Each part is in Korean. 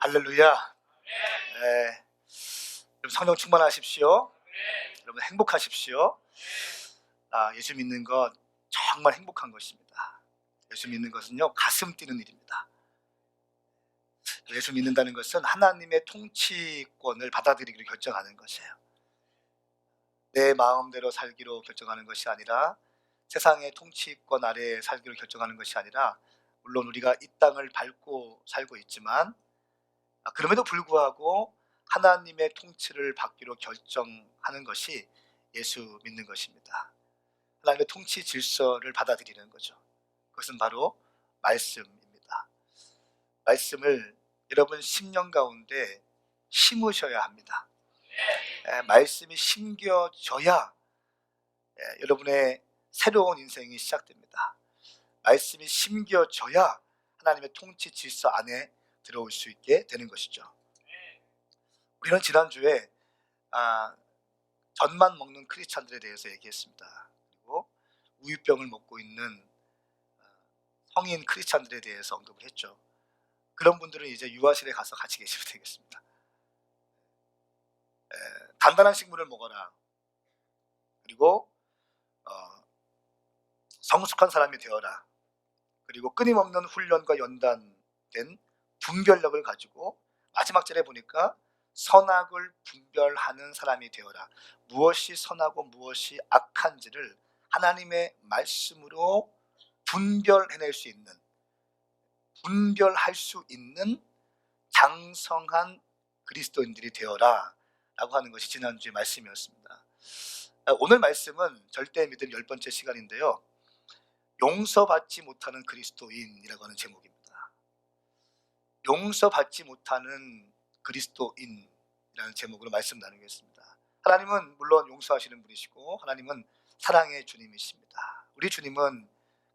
할렐루야. 예, 여러분 성령 충만하십시오. 여러분 행복하십시오. 예수 믿는 것 정말 행복한 것입니다. 예수 믿는 것은요, 가슴 뛰는 일입니다. 예수 믿는다는 것은 하나님의 통치권을 받아들이기로 결정하는 것이에요. 내 마음대로 살기로 결정하는 것이 아니라, 세상의 통치권 아래에 살기로 결정하는 것이 아니라, 물론 우리가 이 땅을 밟고 살고 있지만 그럼에도 불구하고 하나님의 통치를 받기로 결정하는 것이 예수 믿는 것입니다. 하나님의 통치 질서를 받아들이는 거죠. 그것은 바로 말씀입니다. 말씀을 여러분 심령 가운데 심으셔야 합니다. 말씀이 심겨져야 여러분의 새로운 인생이 시작됩니다. 말씀이 심겨져야 하나님의 통치 질서 안에 들어올 수 있게 되는 것이죠. 우리는 지난주에 젖만 먹는 크리스찬들에 대해서 얘기했습니다. 그리고 우유병을 먹고 있는 성인 크리스찬들에 대해서 언급을 했죠. 그런 분들은 이제 유아실에 가서 같이 계시면 되겠습니다. 단단한 식물을 먹어라. 그리고 성숙한 사람이 되어라. 그리고 끊임없는 훈련과 연단된 분별력을 가지고 마지막 절에 보니까 선악을 분별하는 사람이 되어라. 무엇이 선하고 무엇이 악한지를 하나님의 말씀으로 분별해낼 수 있는, 분별할 수 있는 장성한 그리스도인들이 되어라 라고 하는 것이 지난주의 말씀이었습니다. 오늘 말씀은 절대 믿음 10번째 시간인데요, 용서받지 못하는 그리스도인이라고 하는 제목입니다. 용서받지 못하는 그리스도인이라는 제목으로 말씀 나누겠습니다. 하나님은 물론 용서하시는 분이시고 하나님은 사랑의 주님이십니다. 우리 주님은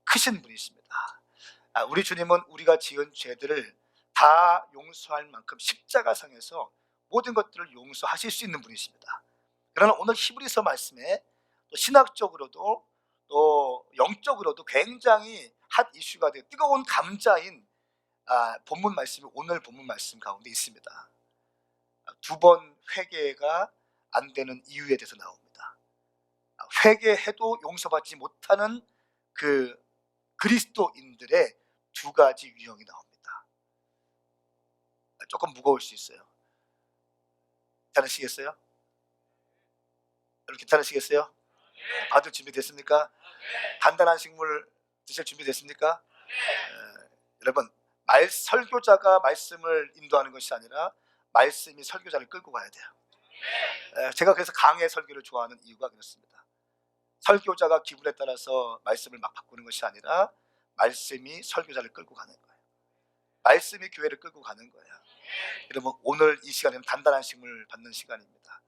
크신 분이십니다. 우리 주님은 우리가 지은 죄들을 다 용서할 만큼 십자가상에서 모든 것들을 용서하실 수 있는 분이십니다. 그러나 오늘 히브리서 말씀에 또 신학적으로도 또 영적으로도 굉장히 핫 이슈가 되어 뜨거운 감자인 본문 말씀이 오늘 본문 말씀 가운데 있습니다. 2번 회개가 안 되는 이유에 대해서 나옵니다. 회개해도 용서받지 못하는 그 그리스도인들의 2가지 유형이 나옵니다. 조금 무거울 수 있어요. 괜찮으시겠어요? 여러분 괜찮으시겠어요? 받을 준비 됐습니까? 단단한 식물 드실 준비 됐습니까? 여러분, 설교자가 말씀을 인도하는 것이 아니라 말씀이 설교자를 끌고 가야 돼요. 제가 그래서 강의 설교를 좋아하는 이유가 그렇습니다. 설교자가 기분에 따라서 말씀을 막 바꾸는 것이 아니라 말씀이 설교자를 끌고 가는 거예요. 말씀이 교회를 끌고 가는 거예요. 여러분, 오늘 이 시간에는 단단한 식물 받는 시간입니다.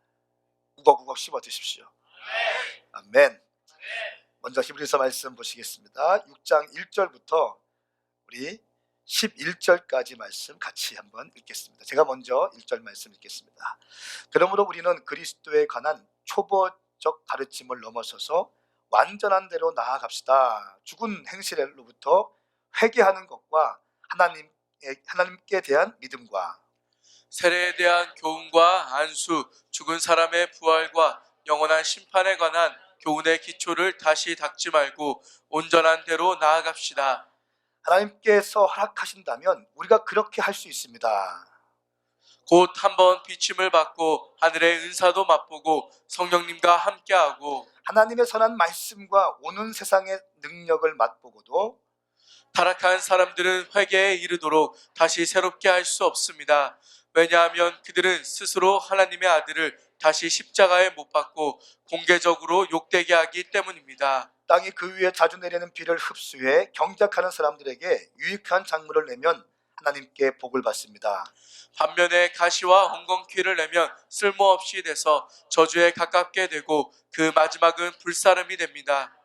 우걱우걱 씹어 드십시오. 아멘. 먼저 히브리서 말씀 보시겠습니다. 6장 1절부터 우리 11절까지 말씀 같이 한번 읽겠습니다. 제가 먼저 1절 말씀 읽겠습니다. 그러므로 우리는 그리스도에 관한 초보적 가르침을 넘어서서 완전한 대로 나아갑시다. 죽은 행실로부터 회개하는 것과 하나님께 대한 믿음과 세례에 대한 교훈과 안수, 죽은 사람의 부활과 영원한 심판에 관한 교훈의 기초를 다시 닦지 말고 온전한 대로 나아갑시다. 하나님께서 허락하신다면 우리가 그렇게 할 수 있습니다. 곧 한번 비침을 받고 하늘의 은사도 맛보고 성령님과 함께하고 하나님의 선한 말씀과 오는 세상의 능력을 맛보고도 타락한 사람들은 회개에 이르도록 다시 새롭게 할 수 없습니다. 왜냐하면 그들은 스스로 하나님의 아들을 다시 십자가에 못 박고 공개적으로 욕되게 하기 때문입니다. 땅이 그 위에 자주 내리는 비를 흡수해 경작하는 사람들에게 유익한 작물을 내면 하나님께 복을 받습니다. 반면에 가시와 엉겅퀴를 내면 쓸모없이 돼서 저주에 가깝게 되고 그 마지막은 불사름이 됩니다.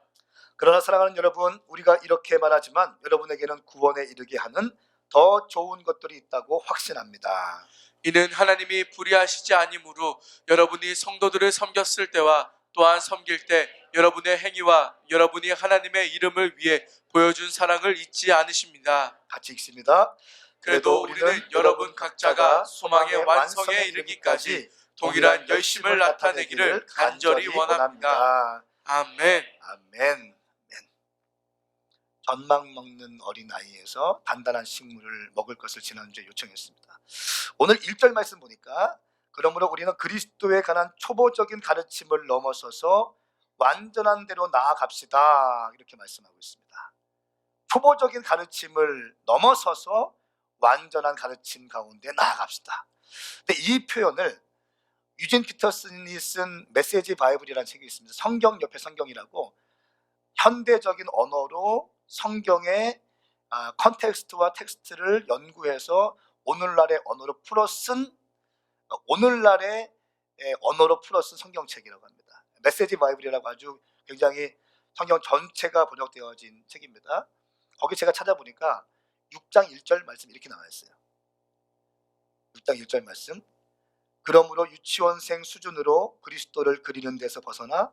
그러나 사랑하는 여러분, 우리가 이렇게 말하지만 여러분에게는 구원에 이르게 하는 더 좋은 것들이 있다고 확신합니다. 이는 하나님이 불의하시지 아니므로 여러분이 성도들을 섬겼을 때와 또한 섬길 때 여러분의 행위와 여러분이 하나님의 이름을 위해 보여준 사랑을 잊지 않으십니다. 같이 읽습니다. 그래도 우리는 여러분 각자가 소망의 완성에 이르기까지 동일한 열심을 나타내기를 간절히 원합니다. 아멘. 아멘. 전망 먹는 어린아이에서 단단한 식물을 먹을 것을 지난주에 요청했습니다. 오늘 1절 말씀 보니까 그러므로 우리는 그리스도에 관한 초보적인 가르침을 넘어서서 완전한 대로 나아갑시다, 이렇게 말씀하고 있습니다. 초보적인 가르침을 넘어서서 완전한 가르침 가운데 나아갑시다. 근데 이 표현을 유진 피터슨이 쓴 메시지 바이블이라는 책이 있습니다. 성경 옆에 성경이라고 현대적인 언어로 성경의 컨텍스트와 텍스트를 연구해서 오늘날의 언어로 풀어 쓴 성경책이라고 합니다. 메시지 바이블이라고 아주 굉장히 성경 전체가 번역되어진 책입니다. 거기 제가 찾아보니까 6장 1절 말씀 이렇게 나와 있어요. 6장 1절 말씀. 그러므로 유치원생 수준으로 그리스도를 그리는 데서 벗어나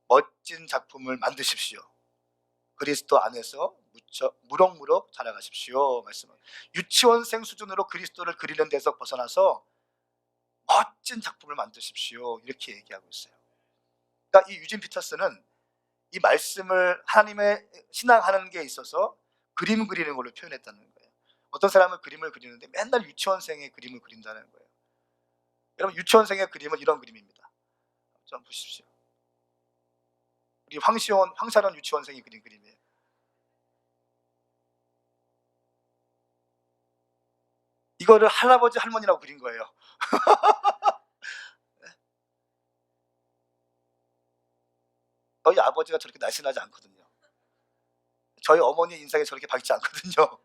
멋진 작품을 만드십시오. 그리스도 안에서 무럭무럭 자라가십시오. 말씀은 유치원생 수준으로 그리스도를 그리는 데서 벗어나서 멋진 작품을 만드십시오, 이렇게 얘기하고 있어요. 그러니까 이 유진 피터스는 이 말씀을 하나님의 신앙하는 게 있어서 그림 그리는 걸로 표현했다는 거예요. 어떤 사람은 그림을 그리는데 맨날 유치원생의 그림을 그린다는 거예요. 여러분, 유치원생의 그림은 이런 그림입니다. 좀 보십시오. 우리 황사론 유치원생이 그린 그림이에요. 이거를 할아버지 할머니라고 그린 거예요. 저희 아버지가 저렇게 날씬하지 않거든요. 저희 어머니 인상이 저렇게 밝지 않거든요.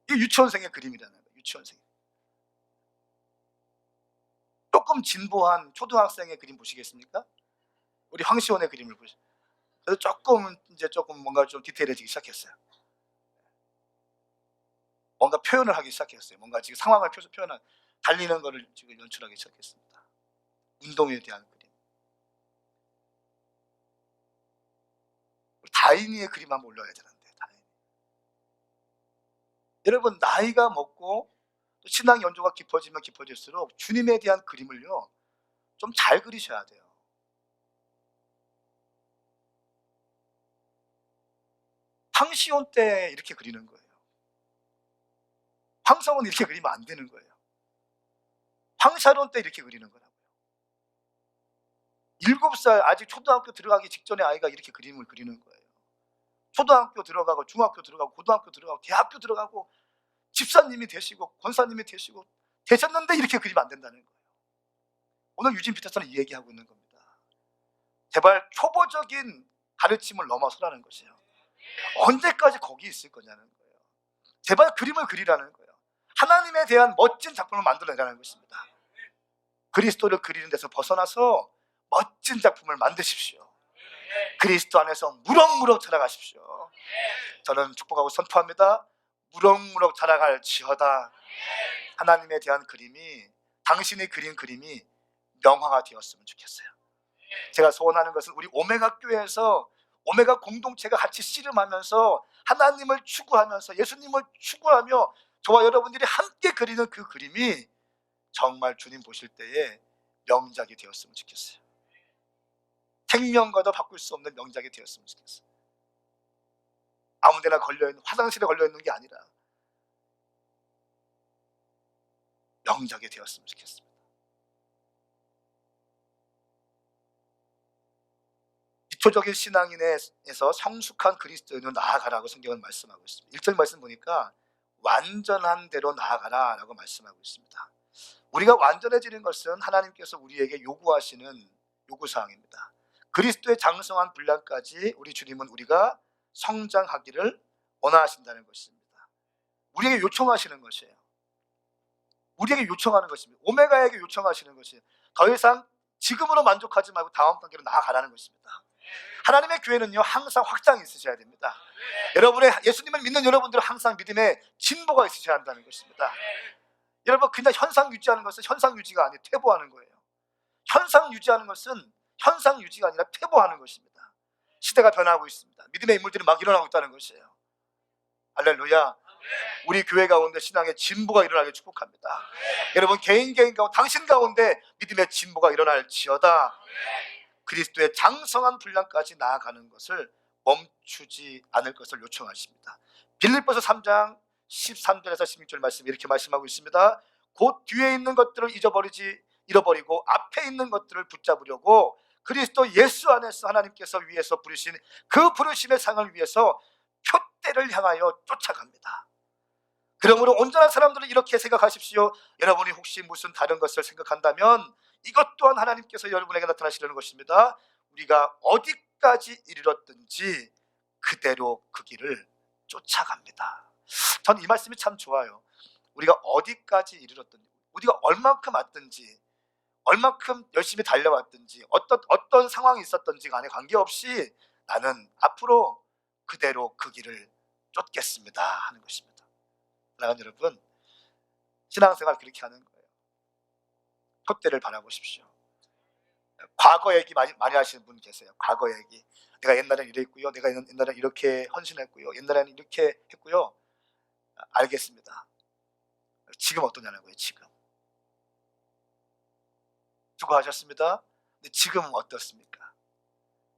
이 유치원생의 그림이라는 거예요. 유치원생. 조금 진보한 초등학생의 그림 보시겠습니까? 우리 황시원의 그림을 보시죠. 그래서 조금 뭔가 좀 디테일해지기 시작했어요. 뭔가 표현을 하기 시작했어요. 뭔가 지금 상황을 표현한, 달리는 거를 지금 연출하기 시작했습니다. 운동에 대한 그림. 우리 다인이의 그림 한번 올려야 되는데, 다인이. 여러분, 나이가 먹고 또 신앙 연조가 깊어지면 깊어질수록 주님에 대한 그림을요, 좀 잘 그리셔야 돼요. 황시온 때 이렇게 그리는 거예요. 황성은 이렇게 그리면 안 되는 거예요. 황샤론 때 이렇게 그리는 거라고요. 7살 아직 초등학교 들어가기 직전에 아이가 이렇게 그림을 그리는 거예요. 초등학교 들어가고 중학교 들어가고 고등학교 들어가고 대학교 들어가고 집사님이 되시고 권사님이 되시고 되셨는데 이렇게 그리면 안 된다는 거예요. 오늘 유진 피터슨은 이 얘기하고 있는 겁니다. 제발 초보적인 가르침을 넘어서라는 것이에요. 언제까지 거기 있을 거냐는 거예요. 제발 그림을 그리라는 거예요. 하나님에 대한 멋진 작품을 만들어내라는 것입니다. 그리스도를 그리는 데서 벗어나서 멋진 작품을 만드십시오. 그리스도 안에서 무럭무럭 자라가십시오. 저는 축복하고 선포합니다. 무럭무럭 자라갈지어다. 하나님에 대한 그림이, 당신이 그린 그림이 명화가 되었으면 좋겠어요. 제가 소원하는 것은 우리 오메가 교회에서 오메가 공동체가 같이 씨름하면서 하나님을 추구하면서 예수님을 추구하며 저와 여러분들이 함께 그리는 그 그림이 정말 주님 보실 때에 명작이 되었으면 좋겠어요. 생명과도 바꿀 수 없는 명작이 되었으면 좋겠어요. 아무데나 걸려있는, 화장실에 걸려있는 게 아니라 명작이 되었으면 좋겠습니다. 기초적인 신앙인에서 성숙한 그리스도인으로 나아가라고 성경은 말씀하고 있습니다. 1절 말씀 보니까 완전한 대로 나아가라 라고 말씀하고 있습니다. 우리가 완전해지는 것은 하나님께서 우리에게 요구하시는 요구사항입니다. 그리스도의 장성한 분량까지 우리 주님은 우리가 성장하기를 원하신다는 것입니다. 우리에게 요청하시는 것이에요. 우리에게 요청하는 것입니다. 오메가에게 요청하시는 것이에요. 더 이상 지금으로 만족하지 말고 다음 단계로 나아가라는 것입니다. 하나님의 교회는요, 항상 확장이 있으셔야 됩니다. 여러분의 예수님을 믿는 여러분들은 항상 믿음의 진보가 있으셔야 한다는 것입니다. 여러분, 그냥 현상 유지하는 것은 현상 유지가 아니라 퇴보하는 거예요. 현상 유지하는 것은 현상 유지가 아니라 퇴보하는 것입니다. 시대가 변하고 있습니다. 믿음의 인물들이 막 일어나고 있다는 것이에요. 할렐루야. 우리 교회 가운데 신앙의 진보가 일어나길 축복합니다. 여러분 개인 가운데 당신 가운데 믿음의 진보가 일어날지어다. 그리스도의 장성한 분량까지 나아가는 것을 멈추지 않을 것을 요청하십니다. 빌립보서 3장 13절에서 16절 말씀 이렇게 말씀하고 있습니다. 곧 뒤에 있는 것들을 잃어버리고 앞에 있는 것들을 붙잡으려고 그리스도 예수 안에서 하나님께서 위에서 부르신 그 부르심의 상을 위해서 표대를 향하여 쫓아갑니다. 그러므로 온전한 사람들은 이렇게 생각하십시오. 여러분이 혹시 무슨 다른 것을 생각한다면 이것 또한 하나님께서 여러분에게 나타나시려는 것입니다. 우리가 어디까지 이르렀든지 그대로 그 길을 쫓아갑니다. 전 이 말씀이 참 좋아요. 우리가 어디까지 이르렀든지, 우리가 얼만큼 왔든지, 얼만큼 열심히 달려왔든지, 어떤 상황이 있었든지 간에 관계없이 나는 앞으로 그대로 그 길을 쫓겠습니다 하는 것입니다. 사랑하는 여러분, 신앙생활 그렇게 하는 거예요. 표대를 바라보십시오. 과거 얘기 많이 하시는 분 계세요. 과거 얘기. 내가 옛날엔 이랬고요. 내가 옛날엔 이렇게 헌신했고요. 옛날에는 이렇게 했고요. 알겠습니다. 지금 어떠냐고요. 지금. 수고하셨습니다. 근데 지금은 어떻습니까?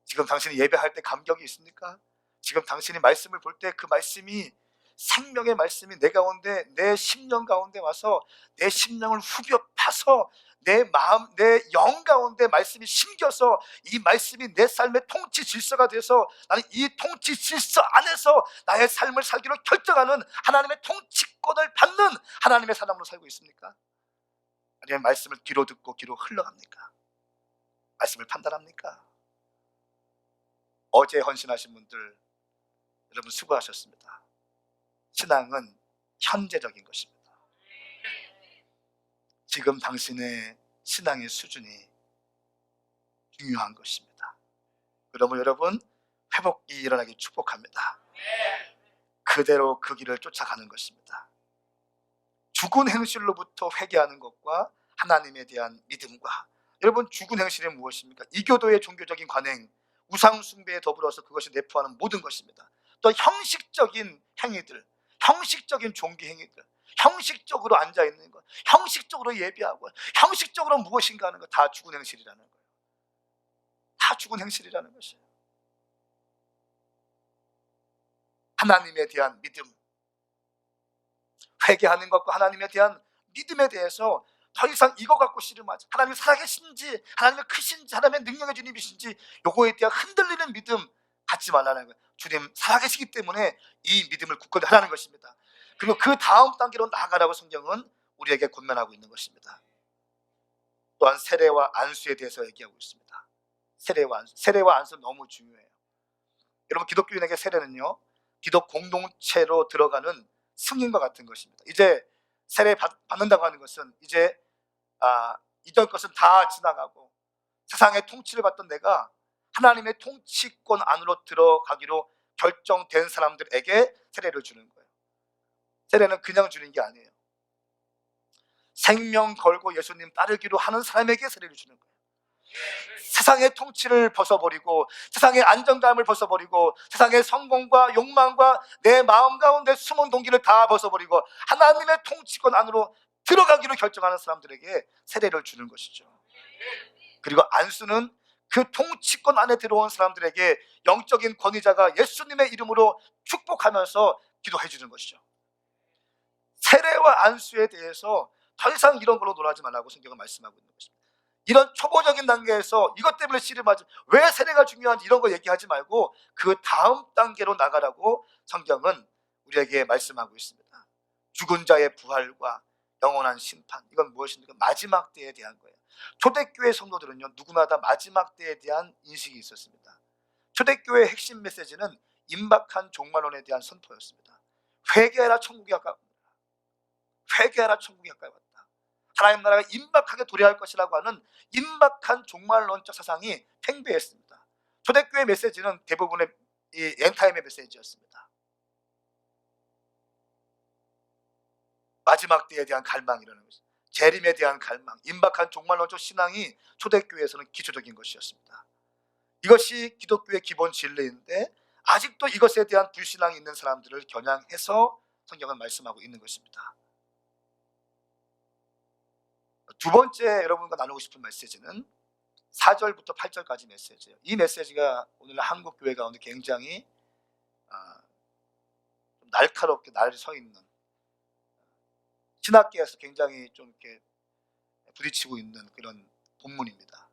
지금 당신이 예배할 때 감격이 있습니까? 지금 당신이 말씀을 볼 때 그 말씀이 생명의 말씀이 내 가운데, 내 심령 가운데 와서 내 심령을 후벼 파서 내 마음, 내 영 가운데 말씀이 심겨서 이 말씀이 내 삶의 통치 질서가 돼서 나는 이 통치 질서 안에서 나의 삶을 살기로 결정하는 하나님의 통치권을 받는 하나님의 사람으로 살고 있습니까? 아니면 말씀을 귀로 듣고 귀로 흘러갑니까? 말씀을 판단합니까? 어제 헌신하신 분들 여러분 수고하셨습니다. 신앙은 현재적인 것입니다. 지금 당신의 신앙의 수준이 중요한 것입니다. 그러면 여러분 회복이 일어나기 축복합니다. 그대로 그 길을 쫓아가는 것입니다. 죽은 행실로부터 회개하는 것과 하나님에 대한 믿음과, 여러분 죽은 행실이 무엇입니까? 이교도의 종교적인 관행, 우상 숭배에 더불어서 그것이 내포하는 모든 것입니다. 또 형식적인 행위들, 형식적인 종교 행위들, 형식적으로 앉아있는 것, 형식적으로 예배하고, 형식적으로 무엇인가 하는 것, 다 죽은 행실이라는 거예요. 다 죽은 행실이라는 것이에요. 하나님에 대한 믿음, 회개하는 것과 하나님에 대한 믿음에 대해서 더 이상 이거 갖고 씨름하지, 하나님이 살아계신지, 하나님의 크신지, 하나님의 능력의 주님이신지 요거에 대한 흔들리는 믿음 갖지 말라는 거예요. 주님 살아계시기 때문에 이 믿음을 굳건히 하라는 것입니다. 그리고 그 다음 단계로 나아가라고 성경은 우리에게 권면하고 있는 것입니다. 또한 세례와 안수에 대해서 얘기하고 있습니다. 세례와 안수 너무 중요해요. 여러분 기독교인에게 세례는요, 기독 공동체로 들어가는 승인과 같은 것입니다. 이제 세례 받는다고 하는 것은 이제 이전 것은 다 지나가고 세상의 통치를 받던 내가 하나님의 통치권 안으로 들어가기로 결정된 사람들에게 세례를 주는 거예요. 세례는 그냥 주는 게 아니에요. 생명 걸고 예수님 따르기로 하는 사람에게 세례를 주는 거예요. 세상의 통치를 벗어버리고 세상의 안정감을 벗어버리고 세상의 성공과 욕망과 내 마음 가운데 숨은 동기를 다 벗어버리고 하나님의 통치권 안으로 들어가기로 결정하는 사람들에게 세례를 주는 것이죠. 그리고 안수는 그 통치권 안에 들어온 사람들에게 영적인 권위자가 예수님의 이름으로 축복하면서 기도해 주는 것이죠. 세례와 안수에 대해서 더 이상 이런 걸로 놀아지 말라고 성경은 말씀하고 있는 것입니다. 이런 초보적인 단계에서 이것 때문에 씨름하지, 왜 세례가 중요한지 이런 거 얘기하지 말고 그 다음 단계로 나가라고 성경은 우리에게 말씀하고 있습니다. 죽은 자의 부활과 영원한 심판, 이건 무엇입니까? 마지막 때에 대한 거예요. 초대교회 성도들은요, 누구나 다 마지막 때에 대한 인식이 있었습니다. 초대교회의 핵심 메시지는 임박한 종말론에 대한 선포였습니다. 회개하라, 천국이 가까웠다. 회개하라, 천국이 가까이 왔다. 하나님 나라가 임박하게 도래할 것이라고 하는 임박한 종말론적 사상이 팽배했습니다. 초대교회 메시지는 대부분의 이 엔타임의 메시지였습니다. 마지막 때에 대한 갈망이라는 것입니다. 재림에 대한 갈망, 임박한 종말론적 신앙이 초대교회에서는 기초적인 것이었습니다. 이것이 기독교의 기본 진리인데 아직도 이것에 대한 불신앙이 있는 사람들을 겨냥해서 성경은 말씀하고 있는 것입니다. 두 번째 여러분과 나누고 싶은 메시지는 4절부터 8절까지 메시지예요. 이 메시지가 오늘 한국 교회 가운데 굉장히 좀 날카롭게 날 서 있는, 신학계에서 굉장히 좀 이렇게 부딪히고 있는 그런 본문입니다.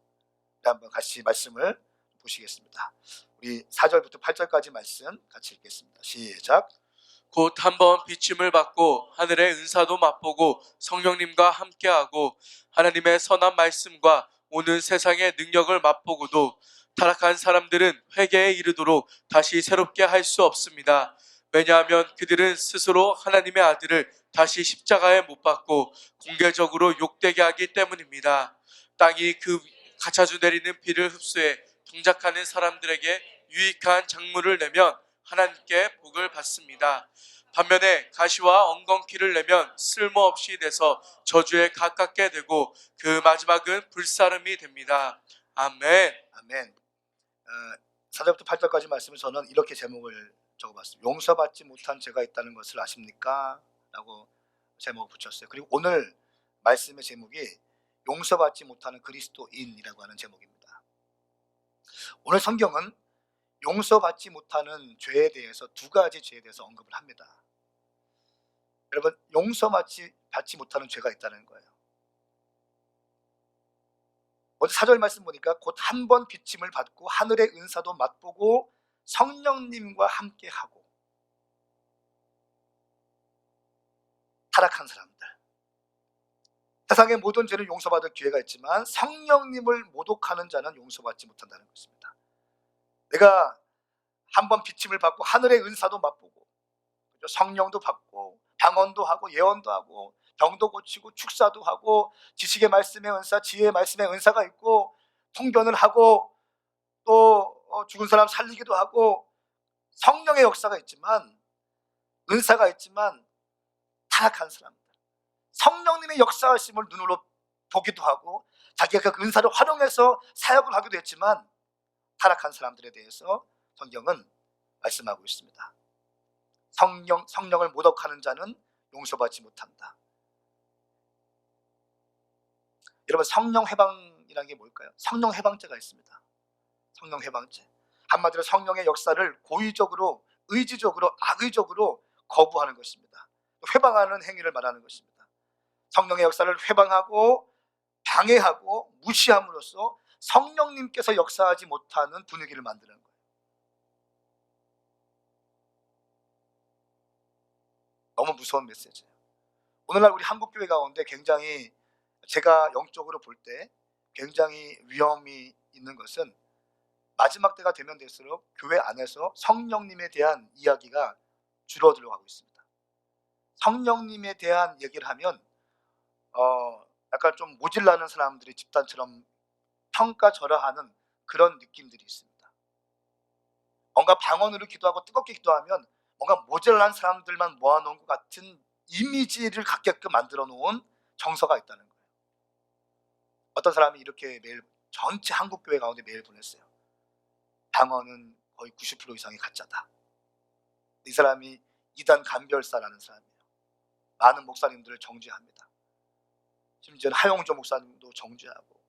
한번 같이 말씀을 보시겠습니다. 우리 4절부터 8절까지 말씀 같이 읽겠습니다. 시작. 곧 한번 비침을 받고 하늘의 은사도 맛보고 성령님과 함께하고 하나님의 선한 말씀과 오는 세상의 능력을 맛보고도 타락한 사람들은 회개에 이르도록 다시 새롭게 할 수 없습니다. 왜냐하면 그들은 스스로 하나님의 아들을 다시 십자가에 못 박고 공개적으로 욕되게 하기 때문입니다. 땅이 그 가차주 내리는 비를 흡수해 동작하는 사람들에게 유익한 작물을 내면 하나님께 복을 받습니다. 반면에 가시와 엉겅퀴를 내면 쓸모없이 돼서 저주에 가깝게 되고 그 마지막은 불사름이 됩니다. 아멘. 아멘. 4절부터 8절까지 말씀을 저는 이렇게 제목을 적어봤습니다. 용서받지 못한 죄가 있다는 것을 아십니까? 라고 제목을 붙였어요. 그리고 오늘 말씀의 제목이 용서받지 못하는 그리스도인이라고 하는 제목입니다. 오늘 성경은 용서받지 못하는 죄에 대해서 두 가지 죄에 대해서 언급을 합니다. 여러분, 용서받지 못하는 죄가 있다는 거예요. 어제 4절 말씀 보니까 곧 한 번 비침을 받고 하늘의 은사도 맛보고 성령님과 함께하고, 타락한 사람들, 세상의 모든 죄를 용서받을 기회가 있지만 성령님을 모독하는 자는 용서받지 못한다는 것입니다. 내가 한 번 비침을 받고 하늘의 은사도 맛보고 성령도 받고 방언도 하고 예언도 하고 병도 고치고 축사도 하고 지식의 말씀의 은사, 지혜의 말씀의 은사가 있고 통변을 하고 또 죽은 사람 살리기도 하고 성령의 역사가 있지만, 은사가 있지만 타락한 사람들, 성령님의 역사하심을 눈으로 보기도 하고 자기가 그 은사를 활용해서 사역을 하기도 했지만 타락한 사람들에 대해서 성경은 말씀하고 있습니다. 성령을 모독하는 자는 용서받지 못한다. 여러분, 성령 해방이라는 게 뭘까요? 성령 해방죄가 있습니다. 성령 해방죄. 한마디로 성령의 역사를 고의적으로, 의지적으로, 악의적으로 거부하는 것입니다. 회방하는 행위를 말하는 것입니다. 성령의 역사를 회방하고 방해하고 무시함으로써 성령님께서 역사하지 못하는 분위기를 만드는 거예요. 너무 무서운 메시지예요. 오늘날 우리 한국교회 가운데 굉장히, 제가 영적으로 볼 때 굉장히 위험이 있는 것은 마지막 때가 되면 될수록 교회 안에서 성령님에 대한 이야기가 줄어들어 가고 있습니다. 성령님에 대한 얘기를 하면 약간 좀 모질라는 사람들이 집단처럼 평가절하하는 그런 느낌들이 있습니다. 뭔가 방언으로 기도하고 뜨겁게 기도하면 뭔가 모자란 사람들만 모아놓은 것 같은 이미지를 갖게끔 만들어 놓은 정서가 있다는 거예요. 어떤 사람이 이렇게 메일, 전체 한국교회 가운데 메일 보냈어요. 방언은 거의 90% 이상이 가짜다. 이 사람이 이단 간별사라는 사람이에요. 많은 목사님들을 정죄합니다. 심지어는 하용조 목사님도 정죄하고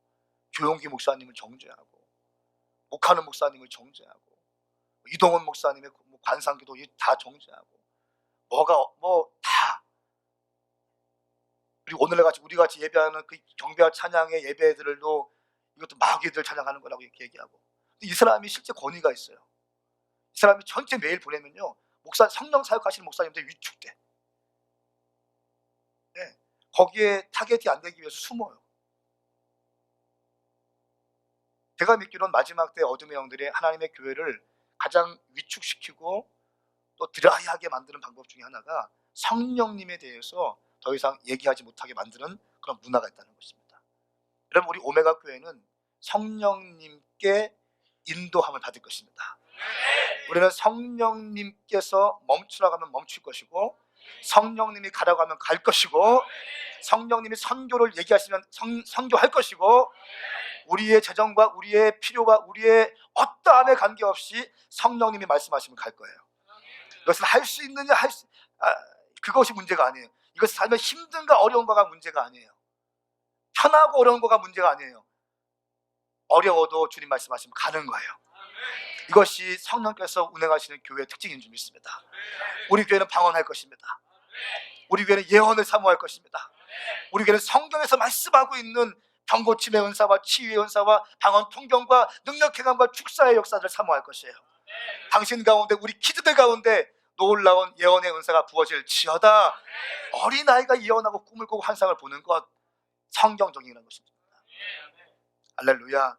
조용기 목사님을 정죄하고 목하는 목사님을 정죄하고 이동원 목사님의 관상기도 다 정죄하고 다. 그리고 오늘날 같이 우리 같이 예배하는 그 경배와 찬양의 예배들도 이것도 마귀들 찬양하는 거라고 이렇게 얘기하고. 이 사람이 실제 권위가 있어요. 이 사람이 전체 메일 보내면요, 성령 사역하시는 목사님들 위축돼. 네. 거기에 타겟이 안 되기 위해서 숨어요. 제가 믿기로는 마지막 때 어둠의 영들이 하나님의 교회를 가장 위축시키고 또 드라이하게 만드는 방법 중에 하나가 성령님에 대해서 더 이상 얘기하지 못하게 만드는 그런 문화가 있다는 것입니다. 여러분, 우리 오메가 교회는 성령님께 인도함을 받을 것입니다. 우리는 성령님께서 멈추라고 하면 멈출 것이고, 성령님이 가라고 하면 갈 것이고, 성령님이 선교를 얘기하시면 선교할 것이고, 우리의 재정과 우리의 필요와 우리의 어떠함에 관계없이 성령님이 말씀하시면 갈 거예요. 이것을 할 수 있느냐, 그것이 문제가 아니에요. 이것이 살면 힘든가 어려운가가 문제가 아니에요. 편하고 어려운 거가 문제가 아니에요. 어려워도 주님 말씀하시면 가는 거예요. 이것이 성령께서 운행하시는 교회의 특징인 줄 믿습니다. 우리 교회는 방언할 것입니다. 우리 교회는 예언을 사모할 것입니다. 우리 교회는 성경에서 말씀하고 있는 병고침의 은사와 치유의 은사와 방언 통경과 능력 행함과 축사의 역사를 사모할 것이에요. 당신 가운데, 우리 키즈들 가운데 놀라운 예언의 은사가 부어질지어다. 어린아이가 예언하고 꿈을 꾸고 환상을 보는 것, 성경적인 것입니다. 할렐루야.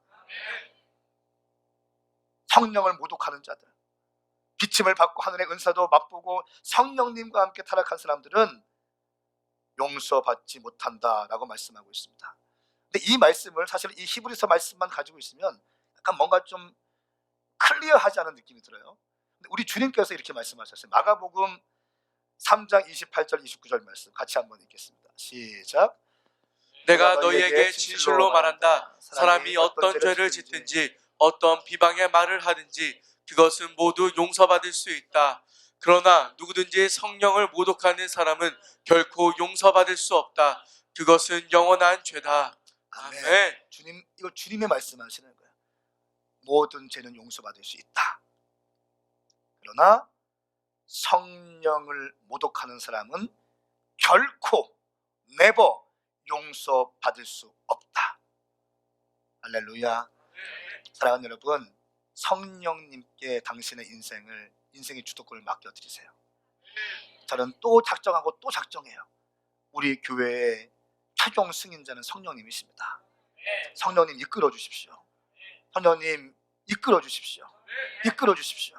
성령을 모독하는 자들, 기침을 받고 하늘의 은사도 맛보고 성령님과 함께 타락한 사람들은 용서받지 못한다라고 말씀하고 있습니다. 근데 이 말씀을 사실 이 히브리서 말씀만 가지고 있으면 약간 뭔가 좀 클리어하지 않은 느낌이 들어요. 근데 우리 주님께서 이렇게 말씀하셨어요. 마가복음 3장 28절 29절 말씀 같이 한번 읽겠습니다. 시작. 내가 너희에게 진실로 말한다. 사람이 어떤 죄를 짓든지 어떤 비방의 말을 하든지 그것은 모두 용서받을 수 있다. 그러나 누구든지 성령을 모독하는 사람은 결코 용서받을 수 없다. 그것은 영원한 죄다. 아멘. 아멘. 주님, 이거 주님의 말씀하시는 거예요. 모든 죄는 용서받을 수 있다. 그러나 성령을 모독하는 사람은 결코 never 용서받을 수 없다. 할렐루야. 사랑하는 여러분, 성령님께 당신의 인생의 주도권을 맡겨드리세요. 저는 또 작정하고 또 작정해요. 우리 교회의 최종 승인자는 성령님이십니다. 성령님 이끌어 주십시오. 성령님 이끌어 주십시오. 이끌어 주십시오.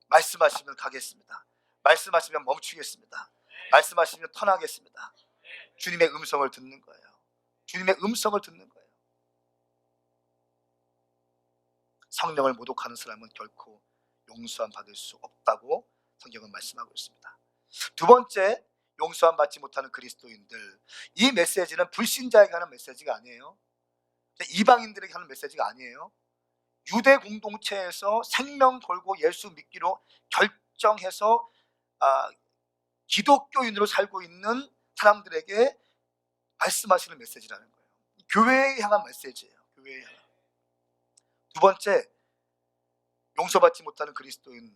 말씀하시면 가겠습니다. 말씀하시면 멈추겠습니다. 말씀하시면 떠나겠습니다. 주님의 음성을 듣는 거예요. 주님의 음성을 듣는 거예요. 성령을 모독하는 사람은 결코 용서함 받을 수 없다고 성경은 말씀하고 있습니다. 두 번째, 용서함 받지 못하는 그리스도인들. 이 메시지는 불신자에게 하는 메시지가 아니에요. 이방인들에게 하는 메시지가 아니에요. 유대 공동체에서 생명 걸고 예수 믿기로 결정해서 기독교인으로 살고 있는 사람들에게 말씀하시는 메시지라는 거예요. 교회에 향한 메시지예요. 교회에 향한. 두 번째, 용서받지 못하는 그리스도인은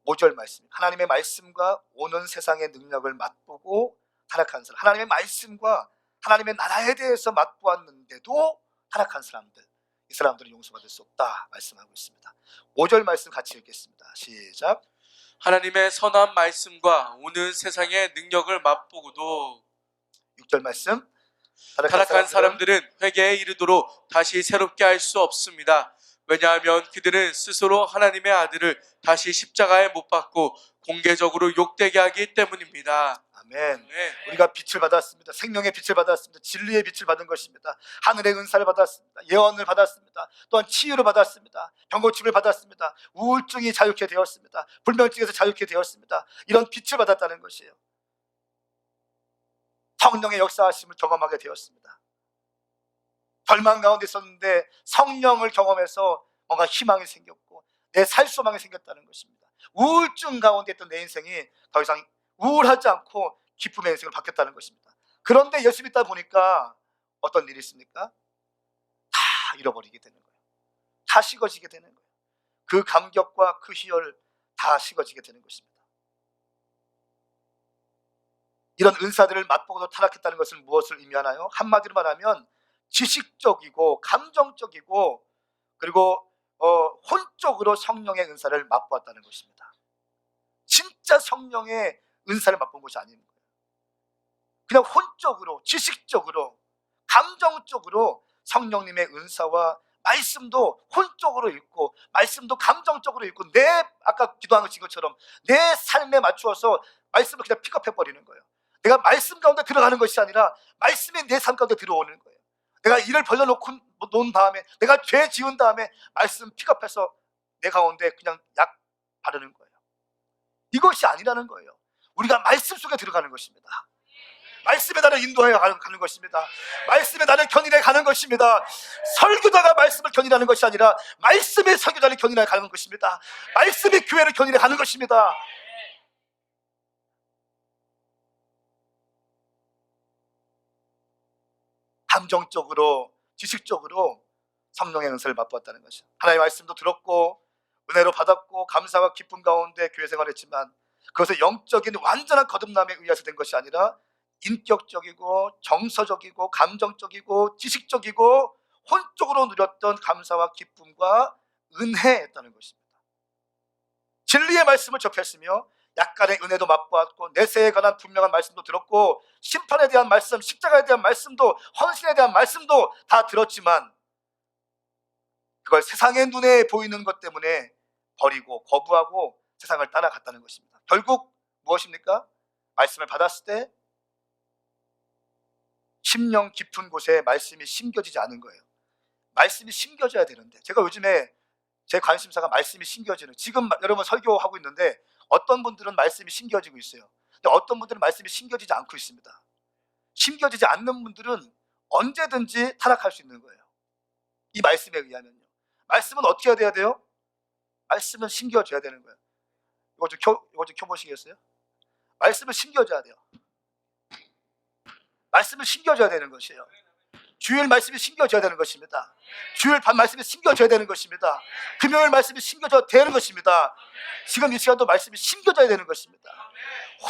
5절 말씀, 하나님의 말씀과 오는 세상의 능력을 맛보고 타락한 사람, 하나님의 말씀과 하나님의 나라에 대해서 맛보았는데도 타락한 사람들, 이 사람들은 용서받을 수 없다 말씀하고 있습니다. 5절 말씀 같이 읽겠습니다. 시작. 하나님의 선한 말씀과 오는 세상의 능력을 맛보고도 6절 말씀, 타락한 사람들은 회개에 이르도록 다시 새롭게 할 수 없습니다. 왜냐하면 그들은 스스로 하나님의 아들을 다시 십자가에 못 박고 공개적으로 욕되게 하기 때문입니다. 아멘. 네. 우리가 빛을 받았습니다. 생명의 빛을 받았습니다. 진리의 빛을 받은 것입니다. 하늘의 은사를 받았습니다. 예언을 받았습니다. 또한 치유를 받았습니다. 병고침을 받았습니다. 우울증이 자유케 되었습니다. 불면증에서 자유케 되었습니다. 이런 빛을 받았다는 것이에요. 성령의 역사하심을 경험하게 되었습니다. 절망 가운데 있었는데 성령을 경험해서 뭔가 희망이 생겼고 내 살소망이 생겼다는 것입니다. 우울증 가운데 있던 내 인생이 더 이상 우울하지 않고 기쁨의 인생으로 바뀌었다는 것입니다. 그런데 예수 믿다 보니까 어떤 일이 있습니까? 다 잃어버리게 되는 거예요. 다 식어지게 되는 거예요. 그 감격과 그 희열 다 식어지게 되는 것입니다. 이런 은사들을 맛보고도 타락했다는 것은 무엇을 의미하나요? 한마디로 말하면 지식적이고 감정적이고 그리고 혼적으로 성령의 은사를 맛보았다는 것입니다. 진짜 성령의 은사를 맛본 것이 아닌 거예요. 그냥 혼적으로, 지식적으로, 감정적으로 성령님의 은사와 말씀도 혼적으로 읽고 말씀도 감정적으로 읽고 아까 기도한 것처럼 내 삶에 맞추어서 말씀을 그냥 픽업해버리는 거예요. 내가 말씀 가운데 들어가는 것이 아니라 말씀이 내 삶 가운데 들어오는 거예요. 내가 일을 벌려놓고 놓은 다음에 내가 죄 지은 다음에 말씀 픽업해서 내 가운데 그냥 약 바르는 거예요. 이것이 아니라는 거예요. 우리가 말씀 속에 들어가는 것입니다. 말씀에 나를 인도하여 가는 것입니다. 말씀에 나를 견인해 가는 것입니다. 설교자가 말씀을 견인하는 것이 아니라 말씀의 설교자를 견인해 가는 것입니다. 말씀의 교회를 견인해 가는 것입니다. 감정적으로, 지식적으로 성령의 은사를 맛보았다는 것이죠. 하나님의 말씀도 들었고 은혜로 받았고 감사와 기쁨 가운데 교회 생활했지만 그것은 영적인 완전한 거듭남에 의해서 된 것이 아니라 인격적이고 정서적이고 감정적이고 지식적이고 혼적으로 누렸던 감사와 기쁨과 은혜였다는 것입니다. 진리의 말씀을 접했으며 약간의 은혜도 맛보았고 내세에 관한 분명한 말씀도 들었고 심판에 대한 말씀, 십자가에 대한 말씀도, 헌신에 대한 말씀도 다 들었지만 그걸 세상의 눈에 보이는 것 때문에 버리고 거부하고 세상을 따라갔다는 것입니다. 결국 무엇입니까? 말씀을 받았을 때 심령 깊은 곳에 말씀이 심겨지지 않은 거예요. 말씀이 심겨져야 되는데, 제가 요즘에 제 관심사가 말씀이 심겨지는, 지금 여러분 설교하고 있는데 어떤 분들은 말씀이 심겨지고 있어요. 근데 어떤 분들은 말씀이 심겨지지 않고 있습니다. 심겨지지 않는 분들은 언제든지 타락할 수 있는 거예요. 이 말씀에 의하면요. 말씀은 어떻게 해야 돼요? 말씀은 심겨져야 되는 거예요. 이거 좀 켜보시겠어요? 말씀은 심겨져야 돼요. 말씀은 심겨져야 되는 것이에요. 주일 말씀이 심겨져야 되는 것입니다. 주일 밤 말씀이 심겨져야 되는 것입니다. 금요일 말씀이 심겨져야 되는 것입니다. 지금 이 시간도 말씀이 심겨져야 되는 것입니다.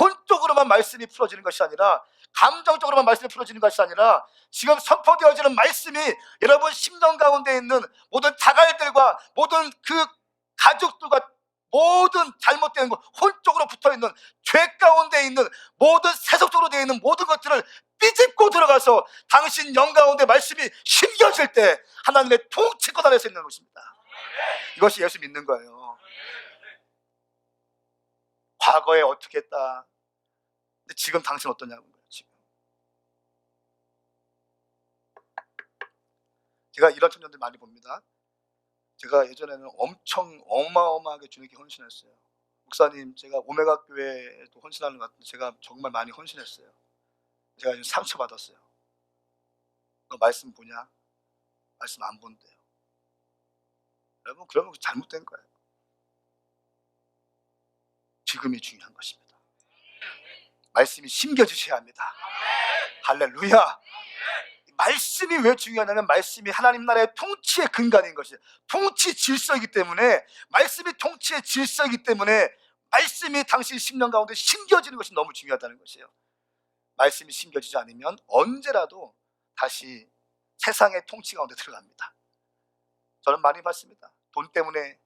혼적으로만 말씀이 풀어지는 것이 아니라, 감정적으로만 말씀이 풀어지는 것이 아니라, 지금 선포되어지는 말씀이 여러분 심령 가운데 있는 모든 자갈들과 모든 그 가족들과 모든 잘못된 것, 혼적으로 붙어있는 죄 가운데 있는 모든 세속적으로 되어 있는 모든 것들을 삐집고 들어가서 당신 영 가운데 말씀이 심겨질 때 하나님의 통치권 안에서 있는 것입니다. 이것이 예수 믿는 거예요. 과거에 어떻게 했다, 근데 지금 당신 어떠냐는 거예요. 지금 제가 이런 청년들 많이 봅니다. 제가 예전에는 엄청 어마어마하게 주님께 헌신했어요. 목사님, 제가 오메가 교회에도 헌신하는 것 같은데 제가 정말 많이 헌신했어요. 제가 지금 상처받았어요. 너 말씀 보냐? 말씀 안 본대요. 여러분, 그러면 잘못된 거예요. 지금이 중요한 것입니다. 말씀이 심겨지셔야 합니다. 할렐루야. 말씀이 왜 중요하냐면 말씀이 하나님 나라의 통치의 근간인 것이에요. 통치 질서이기 때문에, 말씀이 통치의 질서이기 때문에 말씀이 당신 심령 가운데 심겨지는 것이 너무 중요하다는 것이에요. 말씀이 심겨지지 않으면 언제라도 다시 세상의 통치 가운데 들어갑니다. 저는 많이 봤습니다. 돈 때문에,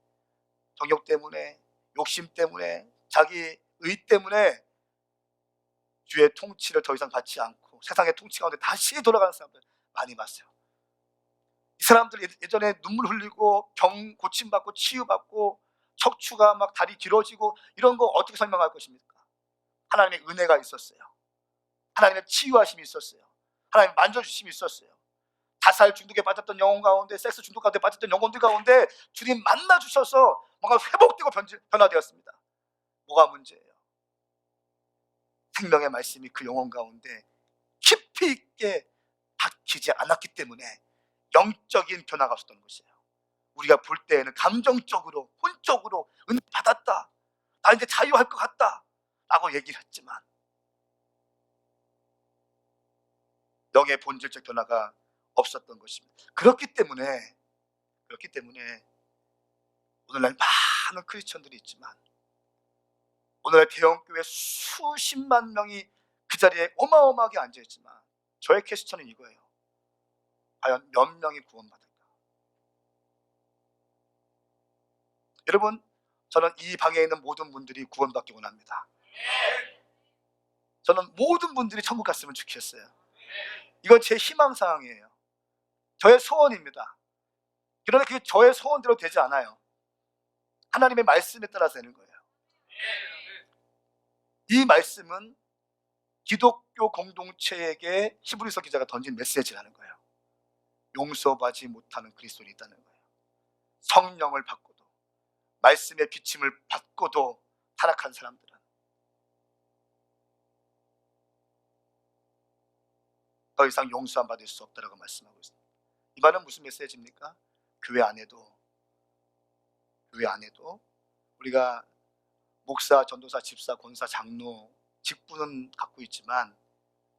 정욕 때문에, 욕심 때문에, 자기 의 때문에 주의 통치를 더 이상 받지 않고 세상의 통치 가운데 다시 돌아가는 사람들 많이 봤어요. 이 사람들 예전에 눈물 흘리고 병 고침받고 치유받고 척추가 막 다리 길어지고 이런 거 어떻게 설명할 것입니까? 하나님의 은혜가 있었어요. 하나님의 치유하심이 있었어요. 하나님의 만져주심이 있었어요. 자살 중독에 빠졌던 영혼 가운데, 섹스 중독 가운데 빠졌던 영혼들 가운데 주님 만나주셔서 뭔가 회복되고 변화되었습니다. 뭐가 문제예요? 생명의 말씀이 그 영혼 가운데 깊이 있게 박히지 않았기 때문에 영적인 변화가 없었던 것이에요. 우리가 볼 때에는 감정적으로, 혼적으로 은혜 받았다, 나 이제 자유할 것 같다 라고 얘기를 했지만 영의 본질적 변화가 없었던 것입니다. 그렇기 때문에 오늘날 많은 크리스천들이 있지만, 오늘날 대형교회 수십만 명이 그 자리에 어마어마하게 앉아있지만, 저의 퀘스천은 이거예요. 과연 몇 명이 구원받을까? 여러분, 저는 이 방에 있는 모든 분들이 구원받기 원합니다. 저는 모든 분들이 천국 갔으면 좋겠어요. 이건 제 희망사항이에요. 저의 소원입니다. 그러나 그게 저의 소원대로 되지 않아요. 하나님의 말씀에 따라서 되는 거예요. 이 말씀은 기독교 공동체에게 히브리서 기자가 던진 메시지라는 거예요. 용서받지 못하는 그리스도인이 있다는 거예요. 성령을 받고도, 말씀의 비침을 받고도 타락한 사람들은 더 이상 용서 안 받을 수 없다라고 말씀하고 있습니다. 이 말은 무슨 메시지입니까? 교회 안에도 우리가 목사, 전도사, 집사, 권사, 장로 직분은 갖고 있지만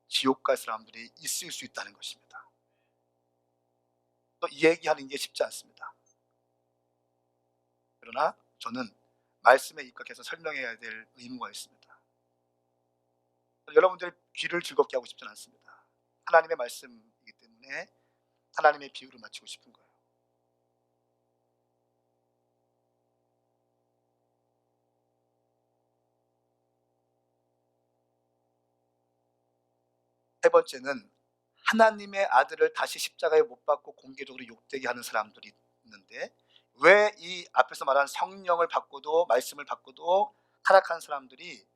지옥 갈 사람들이 있을 수 있다는 것입니다. 또 얘기하는 게 쉽지 않습니다. 그러나 저는 말씀에 입각해서 설명해야 될 의무가 있습니다. 여러분들의 귀를 즐겁게 하고 싶지는 않습니다. 하나님의 말씀이기 때문에 하나님의 비유를 맞추고 싶은 거예요. 세 번째는 하나님의 아들을 다시 십자가에 못 박고 공개적으로 욕되게 하는 사람들이 있는데, 왜 이 앞에서 말한 성령을 받고도 말씀을 받고도 타락한 사람들이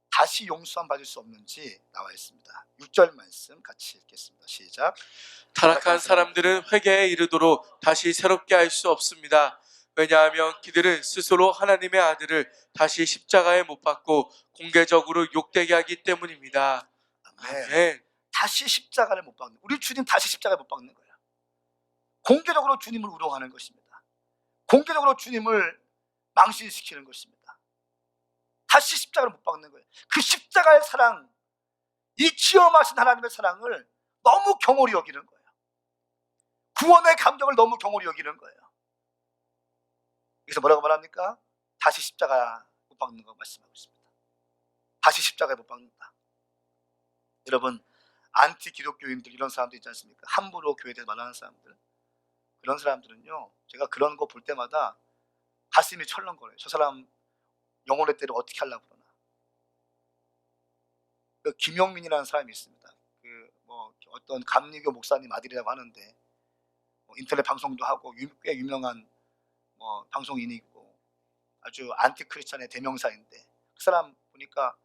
다시 용서함 받을 수 없는지 나와 있습니다. 6절 말씀 같이 읽겠습니다. 시작. 타락한 사람들은 회개에 이르도록 다시 새롭게 할 수 없습니다. 왜냐하면 그들은 스스로 하나님의 아들을 다시 십자가에 못 박고 공개적으로 욕되게 하기 때문입니다. 아멘. 아멘. 다시 십자가를 못 박는, 우리 주님 다시 십자가에 못 박는 거예요. 공개적으로 주님을 우롱하는 것입니다. 공개적으로 주님을 망신시키는 것입니다. 다시 십자가를 못 박는 거예요. 그 십자가의 사랑, 이 지엄하신 하나님의 사랑을 너무 경홀히 여기는 거예요. 구원의 감정을 너무 경홀히 여기는 거예요. 그래서 뭐라고 말합니까? 다시 십자가 못 박는 거 말씀하고 있습니다. 다시 십자가에 못 박는다. 여러분, 안티 기독교인들 이런 사람들 있지 않습니까? 함부로 교회에 대해서 말하는 사람들, 그런 사람들은요, 제가 그런 거 볼 때마다 가슴이 철렁거려요. 저 사람 영혼의 때를 어떻게 하려고 그러나. 그 김용민이라는 사람이 있습니다. 그 뭐 어떤 감리교 목사님 아들이라고 하는데, 인터넷 방송도 하고 꽤 유명한 방송인이 있고 아주 안티크리스찬의 대명사인데, 그 사람 보니까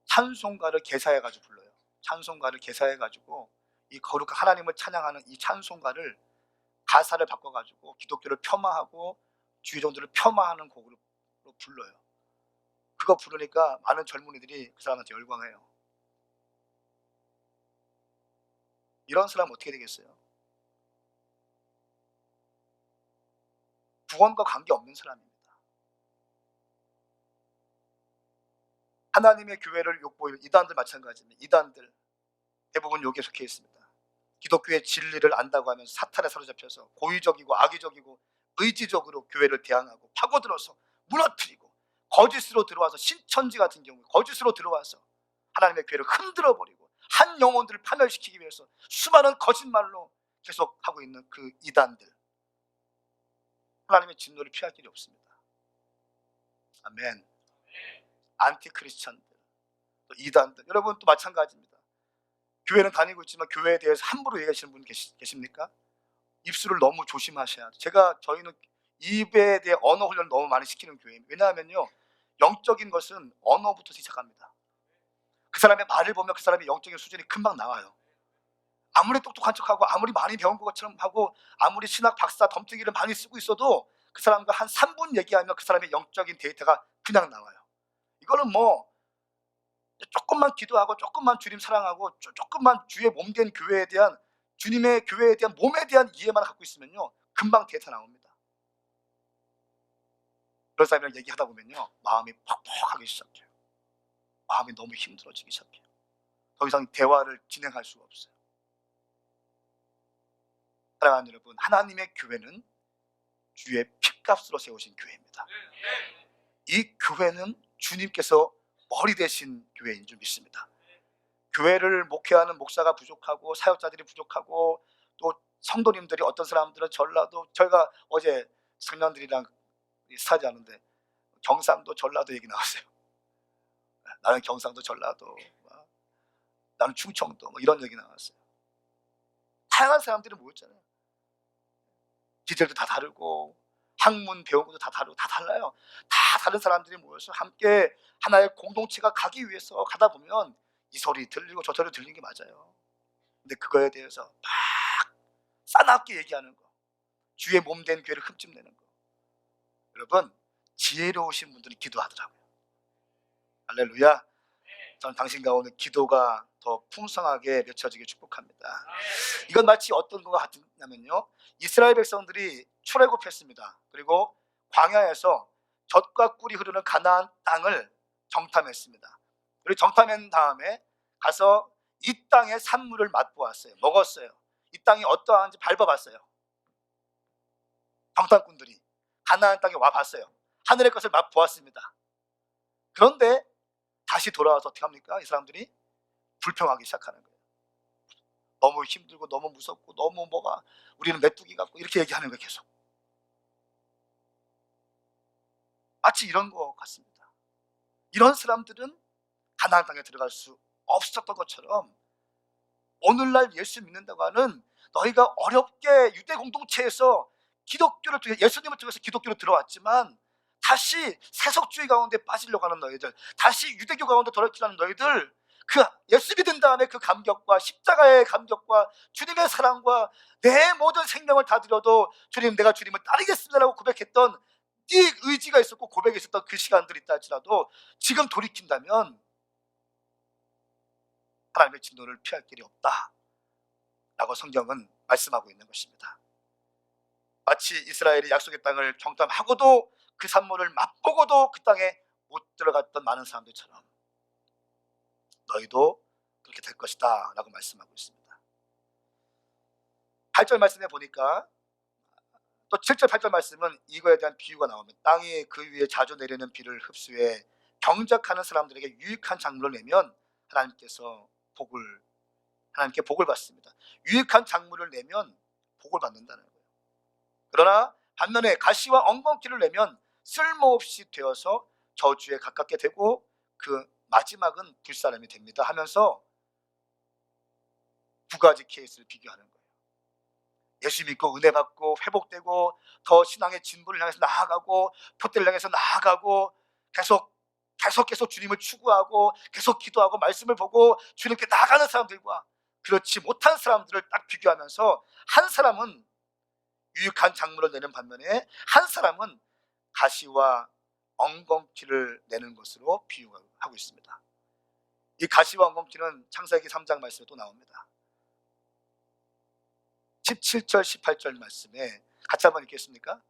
찬송가를 개사해가지고 불러요. 찬송가를 개사해가지고 이 거룩한 하나님을 찬양하는 이 찬송가를 가사를 바꿔가지고 기독교를 폄하하고 주의종들을 폄하하는 곡으로 불러요. 그거 부르니까 많은 젊은이들이 그 사람한테 열광해요. 이런 사람은 어떻게 되겠어요? 구원과 관계없는 사람입니다. 하나님의 교회를 욕보이는 이단들 마찬가지입니다. 이단들 대부분 여기에 속해 있습니다. 기독교의 진리를 안다고 하면서 사탄에 사로잡혀서 고의적이고 악의적이고 의지적으로 교회를 대항하고 파고들어서 무너뜨리고, 거짓으로 들어와서 신천지 같은 경우에 거짓으로 들어와서 하나님의 교회를 흔들어버리고 한 영혼들을 파멸시키기 위해서 수많은 거짓말로 계속 하고 있는 그 이단들, 하나님의 진노를 피할 길이 없습니다. 아멘. 안티크리스찬들, 또 이단들, 여러분 또 마찬가지입니다. 교회는 다니고 있지만 교회에 대해서 함부로 얘기하시는 분 계십니까? 입술을 너무 조심하셔야 돼요. 저희는 입에 대해 언어 훈련을 너무 많이 시키는 교회입니다. 왜냐하면요, 영적인 것은 언어부터 시작합니다. 그 사람의 말을 보면 그 사람의 영적인 수준이 금방 나와요. 아무리 똑똑한 척하고 아무리 많이 배운 것처럼 하고 아무리 신학 박사 덤뜨기를 많이 쓰고 있어도 그 사람과 한 3분 얘기하면 그 사람의 영적인 데이터가 그냥 나와요. 이거는 조금만 기도하고 조금만 주님 사랑하고 조금만 주의 몸된 교회에 대한, 주님의 교회에 대한 몸에 대한 이해만 갖고 있으면요, 금방 데이터 나옵니다. 그런 사람이랑 얘기하다 보면요, 마음이 퍽퍽하기 시작해요. 마음이 너무 힘들어지기 시작해요. 더 이상 대화를 진행할 수가 없어요. 사랑하는 여러분, 하나님의 교회는 주의 핏값으로 세우신 교회입니다. 이 교회는 주님께서 머리 되신 교회인 줄 믿습니다. 교회를 목회하는 목사가 부족하고 사역자들이 부족하고 또 성도님들이, 어떤 사람들은 전라도, 저희가 어제 청년들이랑 스타디하는데 경상도 전라도 얘기 나왔어요. 나는 경상도 전라도, 나는 충청도, 이런 얘기 나왔어요. 다양한 사람들이 모였잖아요. 기질도 다 다르고 학문 배운 것도 다 다르고 다 달라요. 다 다른 사람들이 모여서 함께 하나의 공동체가 가기 위해서 가다 보면 이 소리 들리고 저 소리 들리는 게 맞아요. 근데 그거에 대해서 막 싸납게 얘기하는 거, 주의 몸된 교회를 흠집내는 거, 여러분 지혜로우신 분들이 기도하더라고요. 할렐루야. 저는 당신 가운데 기도가 더 풍성하게 맺혀지길 축복합니다. 이건 마치 어떤 것과 같냐면요, 이스라엘 백성들이 출애굽했습니다. 그리고 광야에서 젖과 꿀이 흐르는 가나안 땅을 정탐했습니다. 그리고 정탐한 다음에 가서 이 땅의 산물을 맛보았어요. 먹었어요. 이 땅이 어떠한지 밟아봤어요. 방탄꾼들이 가나안 땅에 와봤어요. 하늘의 것을 맛보았습니다. 그런데 다시 돌아와서 어떻게 합니까? 이 사람들이 불평하기 시작하는 거예요. 너무 힘들고 너무 무섭고 너무 뭐가 우리는 메뚜기 같고 이렇게 얘기하는 거예요. 계속 마치 이런 것 같습니다. 이런 사람들은 가나안 땅에 들어갈 수 없었던 것처럼 오늘날 예수 믿는다고 하는 너희가 어렵게 유대 공동체에서 기독교를 통해 예수님을 통해서 기독교로 들어왔지만 다시 세속주의 가운데 빠지려고 하는 너희들, 다시 유대교 가운데 돌아가는 너희들, 그 예수 믿은 다음에 그 감격과 십자가의 감격과 주님의 사랑과 내 모든 생명을 다 드려도 주님 내가 주님을 따르겠습니다라고 고백했던 네 의지가 있었고 고백이 있었던 그 시간들이 있다 할지라도 지금 돌이킨다면 하나님의 진노를 피할 길이 없다 라고 성경은 말씀하고 있는 것입니다. 마치 이스라엘이 약속의 땅을 경탐하고도 그 산모를 맛보고도 그 땅에 못 들어갔던 많은 사람들처럼 너희도 그렇게 될 것이다 라고 말씀하고 있습니다. 8절 말씀에 보니까 또 7절 8절 말씀은 이거에 대한 비유가 나옵니다. 땅이 그 위에 자주 내리는 비를 흡수해 경작하는 사람들에게 유익한 작물을 내면 하나님께 복을 받습니다. 유익한 작물을 내면 복을 받는다는 거예요. 그러나 반면에 가시와 엉겅퀴를 내면 쓸모없이 되어서 저주에 가깝게 되고 그 마지막은 불사람이 됩니다 하면서 두 가지 케이스를 비교하는 거예요. 예수 믿고 은혜 받고 회복되고 더 신앙의 진보를 향해서 나아가고 표대를 향해서 나아가고 계속 주님을 추구하고 계속 기도하고 말씀을 보고 주님께 나아가는 사람들과 그렇지 못한 사람들을 딱 비교하면서 한 사람은 유익한 작물을 내는 반면에 한 사람은 가시와 엉겅퀴를 내는 것으로 비유하고 있습니다. 이 가시와 엉겅퀴는 창세기 3장 말씀에 또 나옵니다. 17절 18절 말씀에 같이 한번 읽겠습니까?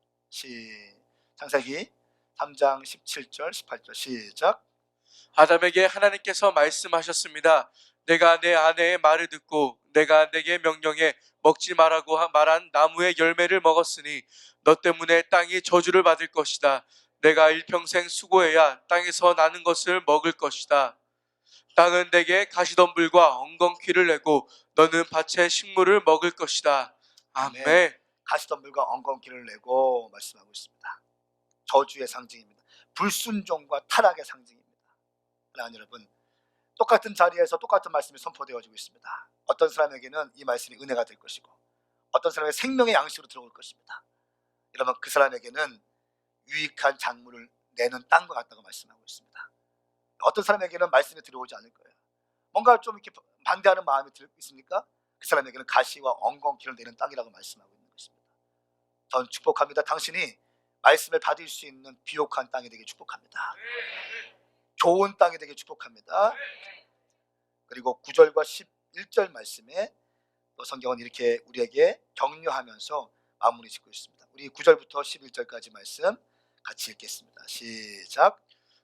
창세기 3장 17절 18절 시작. 아담에게 하나님께서 말씀하셨습니다. 내가 내 아내의 말을 듣고 내가 내게 명령해 먹지 말라고 말한 나무의 열매를 먹었으니 너 때문에 땅이 저주를 받을 것이다. 내가 일평생 수고해야 땅에서 나는 것을 먹을 것이다. 땅은 내게 가시덤불과 엉겅퀴를 내고 너는 밭의 식물을 먹을 것이다. 아멘. 아멘. 가시덤불과 엉겅퀴를 내고 말씀하고 있습니다. 저주의 상징입니다. 불순종과 타락의 상징입니다. 사랑하는 여러분, 똑같은 자리에서 똑같은 말씀이 선포되어지고 있습니다. 어떤 사람에게는 이 말씀이 은혜가 될 것이고 어떤 사람에게 생명의 양식으로 들어올 것입니다. 여러분, 그 사람에게는 유익한 작물을 내는 땅과 같다고 말씀하고 있습니다. 어떤 사람에게는 말씀이 들어오지 않을 거예요. 뭔가 좀 이렇게 반대하는 마음이 있습니까? 그 사람에게는 가시와 엉겅퀴를 내는 땅이라고 말씀하고 있는 것입니다. 전 축복합니다. 당신이 말씀을 받을 수 있는 비옥한 땅이 되게 축복합니다. 좋은 땅이 되게 축복합니다. 그리고 9절과 11절 말씀에 또 성경은 이렇게 우리에게 격려하면서 마무리 짓고 있습니다. 우리 9절부터 11절까지 말씀 같이 읽겠습니다. 시작.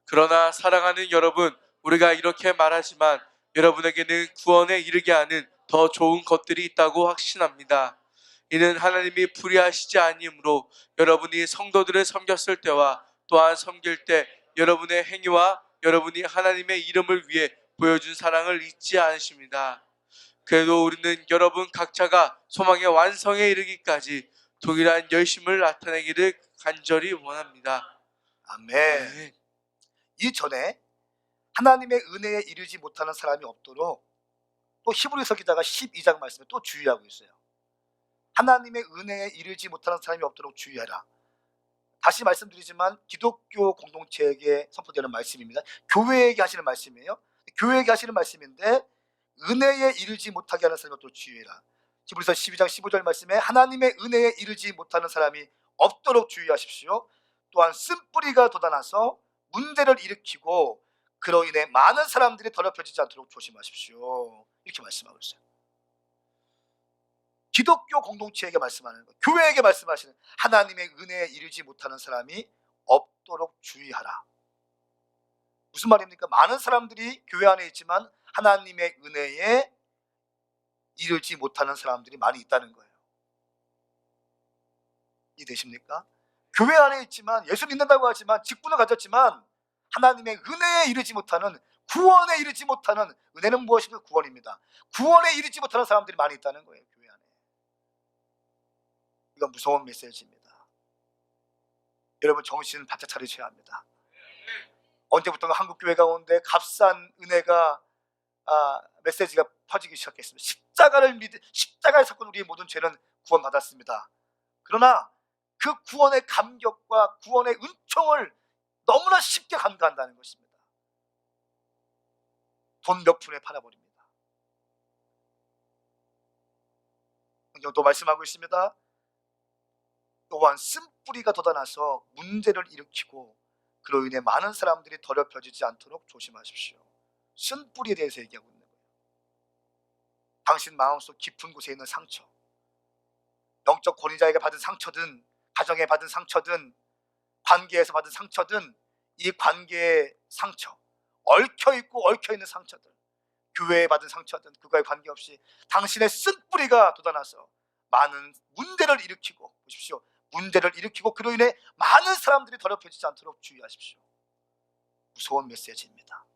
그러나 사랑하는 여러분, 우리가 이렇게 말하지만 여러분에게는 구원에 이르게 하는 더 좋은 것들이 있다고 확신합니다. 이는 하나님이 불의하시지 아니므로 여러분이 성도들을 섬겼을 때와 또한 섬길 때 여러분의 행위와 여러분이 하나님의 이름을 위해 보여준 사랑을 잊지 않으십니다. 그래도 우리는 여러분 각자가 소망의 완성에 이르기까지 동일한 열심을 나타내기를 간절히 원합니다. 아멘. 이전에 하나님의 은혜에 이르지 못하는 사람이 없도록 또 히브리서 기자가 12장 말씀에 또 주의하고 있어요. 하나님의 은혜에 이르지 못하는 사람이 없도록 주의하라. 다시 말씀드리지만 기독교 공동체에게 선포되는 말씀입니다. 교회에게 하시는 말씀이에요. 교회에게 하시는 말씀인데 은혜에 이르지 못하게 하는 사람이 없도록 주의해라. 히브리서 12장 15절 말씀에 하나님의 은혜에 이르지 못하는 사람이 없도록 주의하십시오. 또한 쓴뿌리가 돋아나서 문제를 일으키고 그로 인해 많은 사람들이 더럽혀지지 않도록 조심하십시오. 이렇게 말씀하고 있어요. 기독교 공동체에게 말씀하는 거, 교회에게 말씀하시는 하나님의 은혜에 이르지 못하는 사람이 없도록 주의하라. 무슨 말입니까? 많은 사람들이 교회 안에 있지만 하나님의 은혜에 이루지 못하는 사람들이 많이 있다는 거예요. 이해되십니까? 교회 안에 있지만, 예수 믿는다고 하지만, 직분을 가졌지만 하나님의 은혜에 이르지 못하는, 구원에 이르지 못하는, 은혜는 무엇입니까? 구원입니다. 구원에 이르지 못하는 사람들이 많이 있다는 거예요, 교회 안에. 이건 무서운 메시지입니다. 여러분, 정신 바짝 차리셔야 합니다. 언제부턴가 한국 교회 가운데 값싼 은혜가, 메시지가 퍼지기 시작했습니다. 십자가의 사건, 우리의 모든 죄는 구원받았습니다. 그러나 그 구원의 감격과 구원의 은총을 너무나 쉽게 간과한다는 것입니다. 돈 몇 푼에 팔아버립니다. 성경 또 말씀하고 있습니다. 또한 쓴뿌리가 돋아나서 문제를 일으키고 그로 인해 많은 사람들이 더럽혀지지 않도록 조심하십시오. 쓴뿌리에 대해서 얘기하고 있는 거예요. 당신 마음속 깊은 곳에 있는 상처, 영적 권위자에게 받은 상처든, 가정에 받은 상처든, 관계에서 받은 상처든, 이 관계의 상처, 얽혀있고 얽혀있는 상처들, 교회에 받은 상처든 그거에 관계없이 당신의 쓴뿌리가 돋아나서 많은 문제를 일으키고, 보십시오, 문제를 일으키고 그로 인해 많은 사람들이 더럽혀지지 않도록 주의하십시오. 무서운 메시지입니다.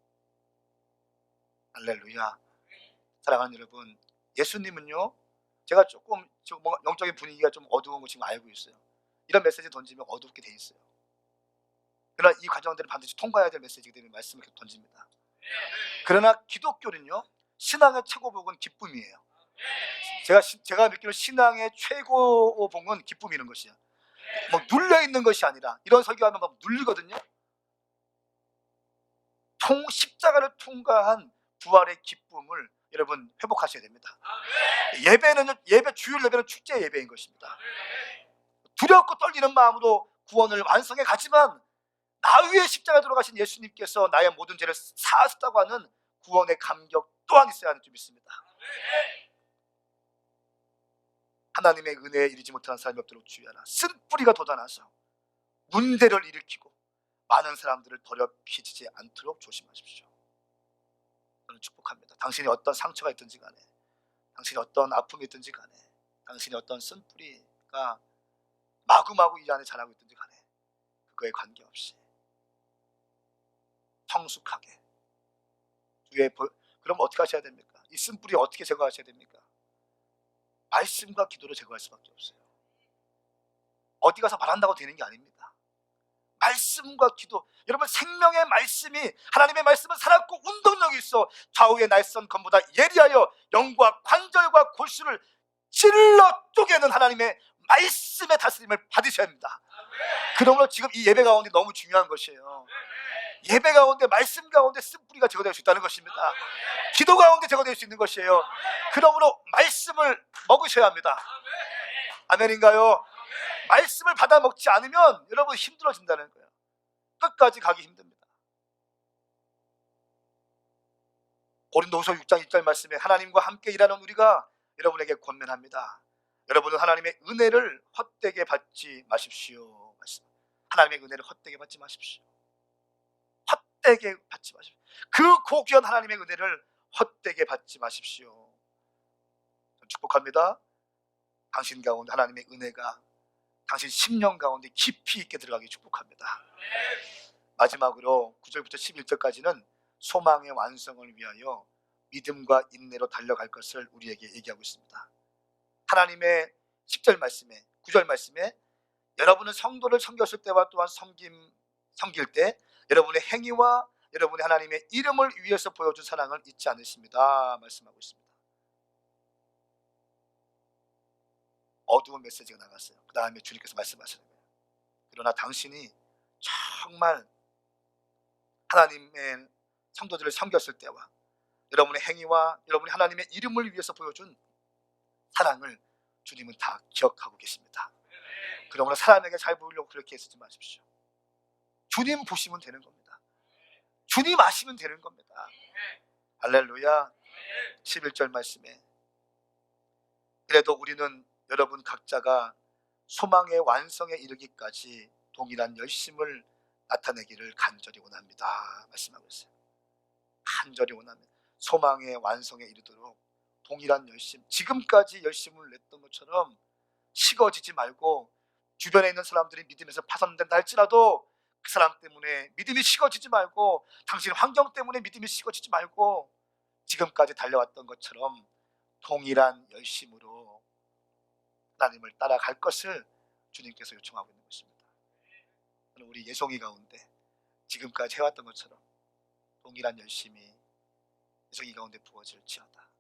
할렐루야. 사랑하는 여러분, 예수님은요, 제가 조금 뭔가 영적인 분위기가 좀 어두운 거 지금 알고 있어요. 이런 메시지 던지면 어둡게 돼 있어요. 그러나 이 과정들을 반드시 통과해야 될 메시지이기 때문에 말씀을 계속 던집니다. 그러나 기독교는요, 신앙의 최고복은 기쁨이에요. 제가 믿기로 신앙의 최고복은 기쁨이라는 것이에요. 뭐 눌려 있는 것이 아니라, 이런 설교하면 막 눌리거든요. 십자가를 통과한 부활의 기쁨을 여러분 회복하셔야 됩니다. 예배, 주일 예배는 축제 예배인 것입니다. 두렵고 떨리는 마음으로 구원을 완성해 가지만 나 위에 십자가 돌아가신 예수님께서 나의 모든 죄를 사하셨다고 하는 구원의 감격 또한 있어야 하는 줄 믿습니다. 하나님의 은혜에 이르지 못하는 사람이 없도록 주의하라. 쓴뿌리가 돋아나서 문제를 일으키고 많은 사람들을 더럽히지 않도록 조심하십시오. 저는 축복합니다. 당신이 어떤 상처가 있든지 간에, 당신이 어떤 아픔이 있든지 간에, 당신이 어떤 쓴뿌리가 마구마구 이 안에 자라고 있든지 간에 그거에 관계없이 성숙하게 그럼 어떻게 하셔야 됩니까? 이 쓴뿌리 어떻게 제거하셔야 됩니까? 말씀과 기도로 제거할 수밖에 없어요. 어디 가서 말한다고 되는 게 아닙니다. 말씀과 기도, 여러분, 생명의 말씀이, 하나님의 말씀은 살았고 운동력이 있어 좌우의 날선 검보다 예리하여 영과 관절과 골수를 찔러 쪼개는 하나님의 말씀의 다스림을 받으셔야 합니다. 그러므로 지금 이 예배 가운데 너무 중요한 것이에요. 예배 가운데, 말씀 가운데 쓴뿌리가 제거될 수 있다는 것입니다. 기도 가운데 제거될 수 있는 것이에요. 그러므로 말씀을 먹으셔야 합니다. 아멘인가요? 말씀을 받아 먹지 않으면 여러분 힘들어진다는 거예요. 끝까지 가기 힘듭니다. 고린도후서 6장 1절 말씀에 하나님과 함께 일하는 우리가 여러분에게 권면합니다. 여러분은 하나님의 은혜를 헛되게 받지 마십시오. 하나님의 은혜를 헛되게 받지 마십시오. 헛되게 받지 마십시오. 그 고귀한 하나님의 은혜를 헛되게 받지 마십시오. 축복합니다. 당신 가운데 하나님의 은혜가 당신 심령 가운데 깊이 있게 들어가기 축복합니다. 마지막으로 9절부터 11절까지는 소망의 완성을 위하여 믿음과 인내로 달려갈 것을 우리에게 얘기하고 있습니다. 하나님의 10절 말씀에, 9절 말씀에 여러분은 성도를 섬겼을 때와 또한 섬길 때 여러분의 행위와 여러분의 하나님의 이름을 위해서 보여준 사랑을 잊지 않으십니다 말씀하고 있습니다. 어두운 메시지가 나갔어요. 그 다음에 주님께서 말씀하시는 거예요. 그러나 당신이 정말 하나님의 성도들을 섬겼을 때와 여러분의 행위와 여러분이 하나님의 이름을 위해서 보여준 사랑을 주님은 다 기억하고 계십니다. 그러므로 사람에게 잘 보이려고 그렇게 애쓰지 마십시오. 주님 보시면 되는 겁니다. 주님 아시면 되는 겁니다. 할렐루야. 11절 말씀에 그래도 우리는 여러분 각자가 소망의 완성에 이르기까지 동일한 열심을 나타내기를 간절히 원합니다 말씀하고 있어요. 간절히 원합니다. 소망의 완성에 이르도록 동일한 열심, 지금까지 열심을 냈던 것처럼 식어지지 말고, 주변에 있는 사람들이 믿음에서 파손된다 할지라도 그 사람 때문에 믿음이 식어지지 말고, 당신 환경 때문에 믿음이 식어지지 말고, 지금까지 달려왔던 것처럼 동일한 열심으로 하나님을 따라갈 것을 주님께서 요청하고 있는 것입니다. 저는 우리 예송이 가운데 지금까지 해왔던 것처럼 동일한 열심이 예송이 가운데 부어질지어다.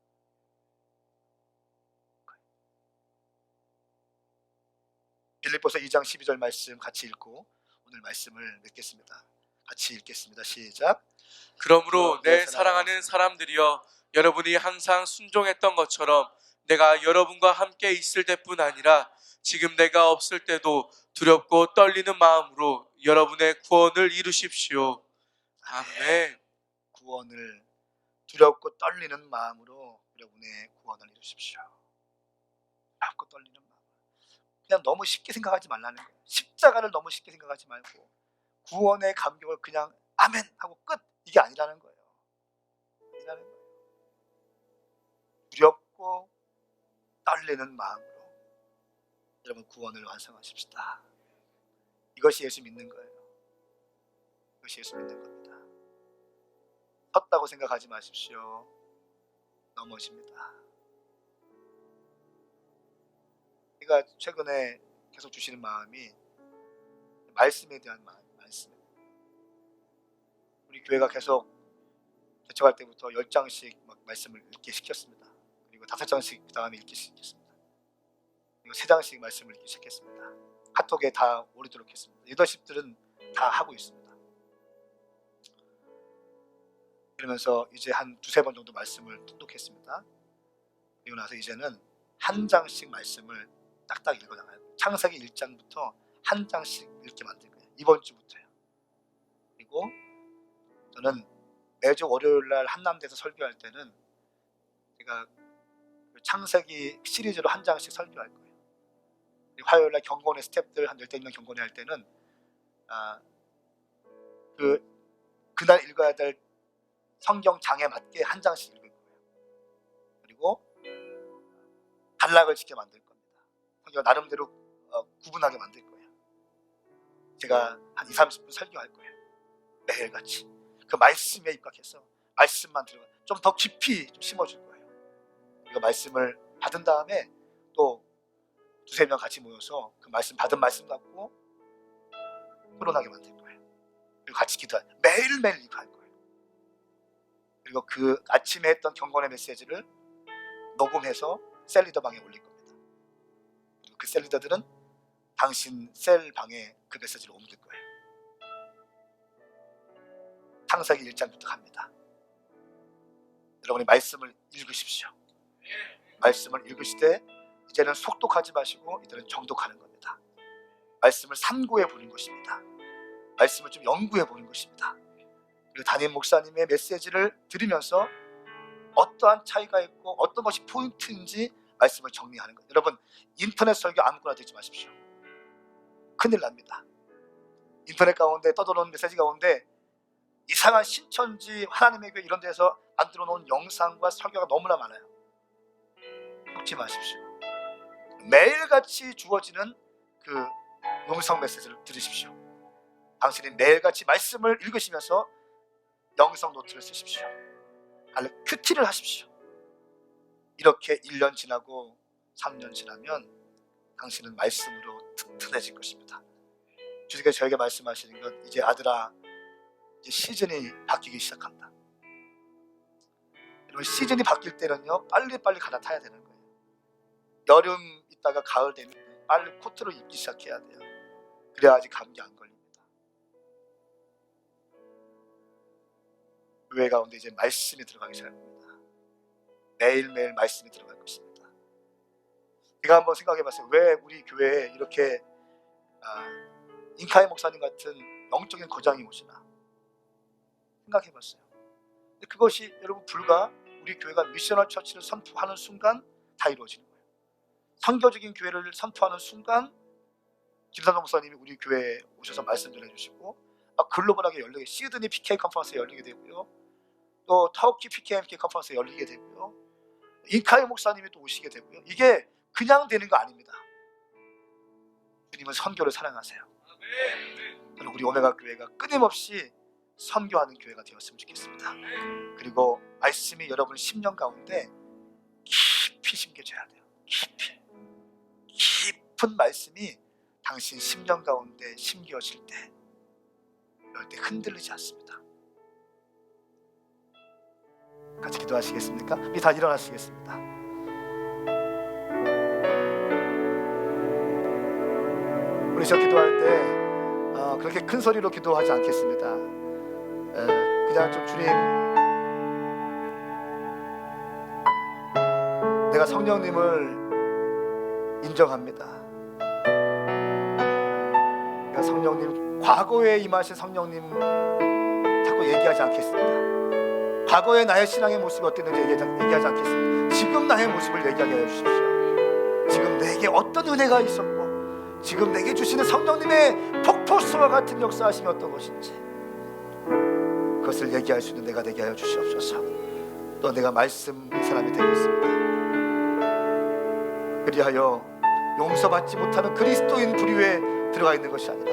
빌립보서 2장 12절 말씀 같이 읽고 오늘 말씀을 맺겠습니다. 같이 읽겠습니다. 시작. 그러므로 내 사랑하는 사람들이여, 여러분이 항상 순종했던 것처럼 내가 여러분과 함께 있을 때뿐 아니라 지금 내가 없을 때도 두렵고 떨리는 마음으로 여러분의 구원을 이루십시오. 아멘. 구원을 두렵고 떨리는 마음으로 여러분의 구원을 이루십시오. 두렵고 떨리는 마음. 그냥 너무 쉽게 생각하지 말라는 거예요. 십자가를 너무 쉽게 생각하지 말고 구원의 감격을 그냥 아멘 하고 끝, 이게 아니라는 거예요. 아니라는 거예요. 두렵고 떨리는 마음으로 여러분 구원을 완성하십시다. 이것이 예수 믿는 거예요. 이것이 예수 믿는 겁니다. 섰다고 생각하지 마십시오. 넘어집니다. 제가 최근에 계속 주시는 마음이 말씀에 대한 말씀. 우리 교회가 계속 개척할 때부터 10장씩 막 말씀을 읽게 시켰습니다. 그리고 5장씩 그 다음에 읽기 시켰습니다. 그리고 3장씩 말씀을 읽기 시작했습니다. 카톡에 다 오르도록 했습니다. 리더십들은 다 하고 있습니다. 그러면서 이제 한 2-3번 정도 말씀을 통독했습니다. 그리고 나서 이제는 한 장씩 말씀을 딱딱 읽어나가요. 창세기 1장부터 한 장씩 읽게 만들 거예요. 이번 주부터요. 그리고 저는 매주 월요일날 한남대에서 설교할 때는 제가 창세기 시리즈로 한 장씩 설교할 거예요. 화요일날 경건의 스태프들 한 10명 경건회 할 때는 그날 읽어야 될 성경 장에 맞게 한 장씩 읽을 거예요. 그리고 단락을 짓게 만들 겁니다. 성경 나름대로 구분하게 만들 거예요. 제가 한 20-30분 설교할 거예요. 매일같이 그 말씀에 입각해서 말씀만 들어 좀 더 깊이 좀 심어줄 거예요. 그리고 말씀을 받은 다음에 또 2-3명 같이 모여서 그 말씀 받은 말씀 갖고 토론하게 만들 거예요. 그리고 같이 기도할 매일매일 이거 할 거예요. 그리고 그 아침에 했던 경건의 메시지를 녹음해서 셀리더 방에 올릴 겁니다. 그리고 그 셀리더들은 당신 셀 방에 그 메시지를 옮길 거예요. 창세기 1장부터 갑니다. 여러분이 말씀을 읽으십시오. 말씀을 읽으시되 이제는 속독하지 마시고 이제는 정독하는 겁니다. 말씀을 산고해 보는 것입니다. 말씀을 좀 연구해 보는 것입니다. 그리고 담임 목사님의 메시지를 들으면서 어떠한 차이가 있고 어떤 것이 포인트인지 말씀을 정리하는 거예요. 여러분 인터넷 설교 아무거나 듣지 마십시오. 큰일 납니다. 인터넷 가운데 떠도는 메시지 가운데 이상한 신천지 하나님의 교회 이런 데서 만들어 놓은 영상과 설교가 너무나 많아요. 듣지 마십시오. 매일같이 주어지는 그 음성 메시지를 들으십시오. 당신이 매일같이 말씀을 읽으시면서 영성 노트를 쓰십시오. 큐티를 하십시오. 이렇게 1년 지나고 3년 지나면 당신은 말씀으로 튼튼해질 것입니다. 주님께서 저에게 말씀하시는 건 이제 아들아, 이제 시즌이 바뀌기 시작한다. 여러분 시즌이 바뀔 때는요 빨리빨리 갈아타야 되는 거예요. 여름 있다가 가을 되면 빨리 코트를 입기 시작해야 돼요. 그래야지 감기 안 걸립니다. 교회 가운데 이제 말씀이 들어가기 시작합니다. 매일매일 말씀이 들어갈 것입니다. 제가 한번 생각해봤어요. 왜 우리 교회에 이렇게 인카이 목사님 같은 영적인 거장이 오시나 생각해봤어요. 근데 그것이 여러분 불과 우리 교회가 미셔널 처치를 선포하는 순간 다 이루어지는 거예요. 선교적인 교회를 선포하는 순간 김삼동 목사님이 우리 교회에 오셔서 말씀 전해주시고 글로벌하게 열리게 시드니 PK 컨퍼런스에 열리게 되고요. 또 터키 PKMK 컨퍼런스에 열리게 되고요. 인카이 목사님이 또 오시게 되고요. 이게 그냥 되는 거 아닙니다. 주님은 선교를 사랑하세요. 저는 우리 오메가 교회가 끊임없이 선교하는 교회가 되었으면 좋겠습니다. 그리고 말씀이 여러분 심령 가운데 깊이 심겨져야 돼요. 깊은 말씀이 당신 심령 가운데 심겨질 때 절대 흔들리지 않습니다. 같이 기도하시겠습니까? 우리 다 일어나시겠습니다. 우리 저 기도할 때 그렇게 큰 소리로 기도하지 않겠습니다. 그냥 좀 주님, 내가 성령님을 인정합니다. 내가 성령님, 과거에 임하신 성령님 자꾸 얘기하지 않겠습니다. 과거의 나의 신앙의 모습이 어땠는지 얘기하지 않겠습니다. 지금 나의 모습을 얘기하게 해주십시오. 지금 내게 어떤 은혜가 있었고 지금 내게 주시는 성령님의 폭포수와 같은 역사하심이 어떤 것인지 그것을 얘기할 수 있는 내가 되게 하여 주시옵소서. 또 내가 말씀의 사람이 되겠습니다. 그리하여 용서받지 못하는 그리스도인 부류에 들어가 있는 것이 아니라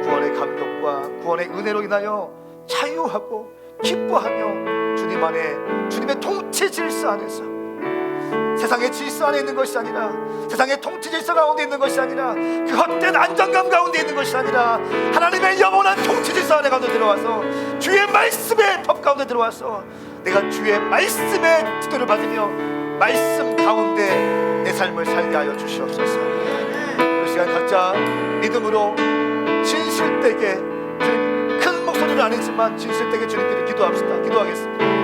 구원의 감격과 구원의 은혜로 인하여 자유하고 기뻐하며 주님 안에, 주님의 통치 질서 안에서, 세상의 질서 안에 있는 것이 아니라, 세상의 통치 질서 가운데 있는 것이 아니라, 그 헛된 안정감 가운데 있는 것이 아니라 하나님의 영원한 통치 질서 안에 가운데 들어와서 주의 말씀의 법 가운데 들어와서 내가 주의 말씀의 지도를 받으며 말씀 가운데 내 삶을 살게 하여 주시옵소서. 우리 시간 각자 믿음으로 진실되게, 큰 목소리는 아니지만 진실되게 주님께 기도합시다. 기도하겠습니다.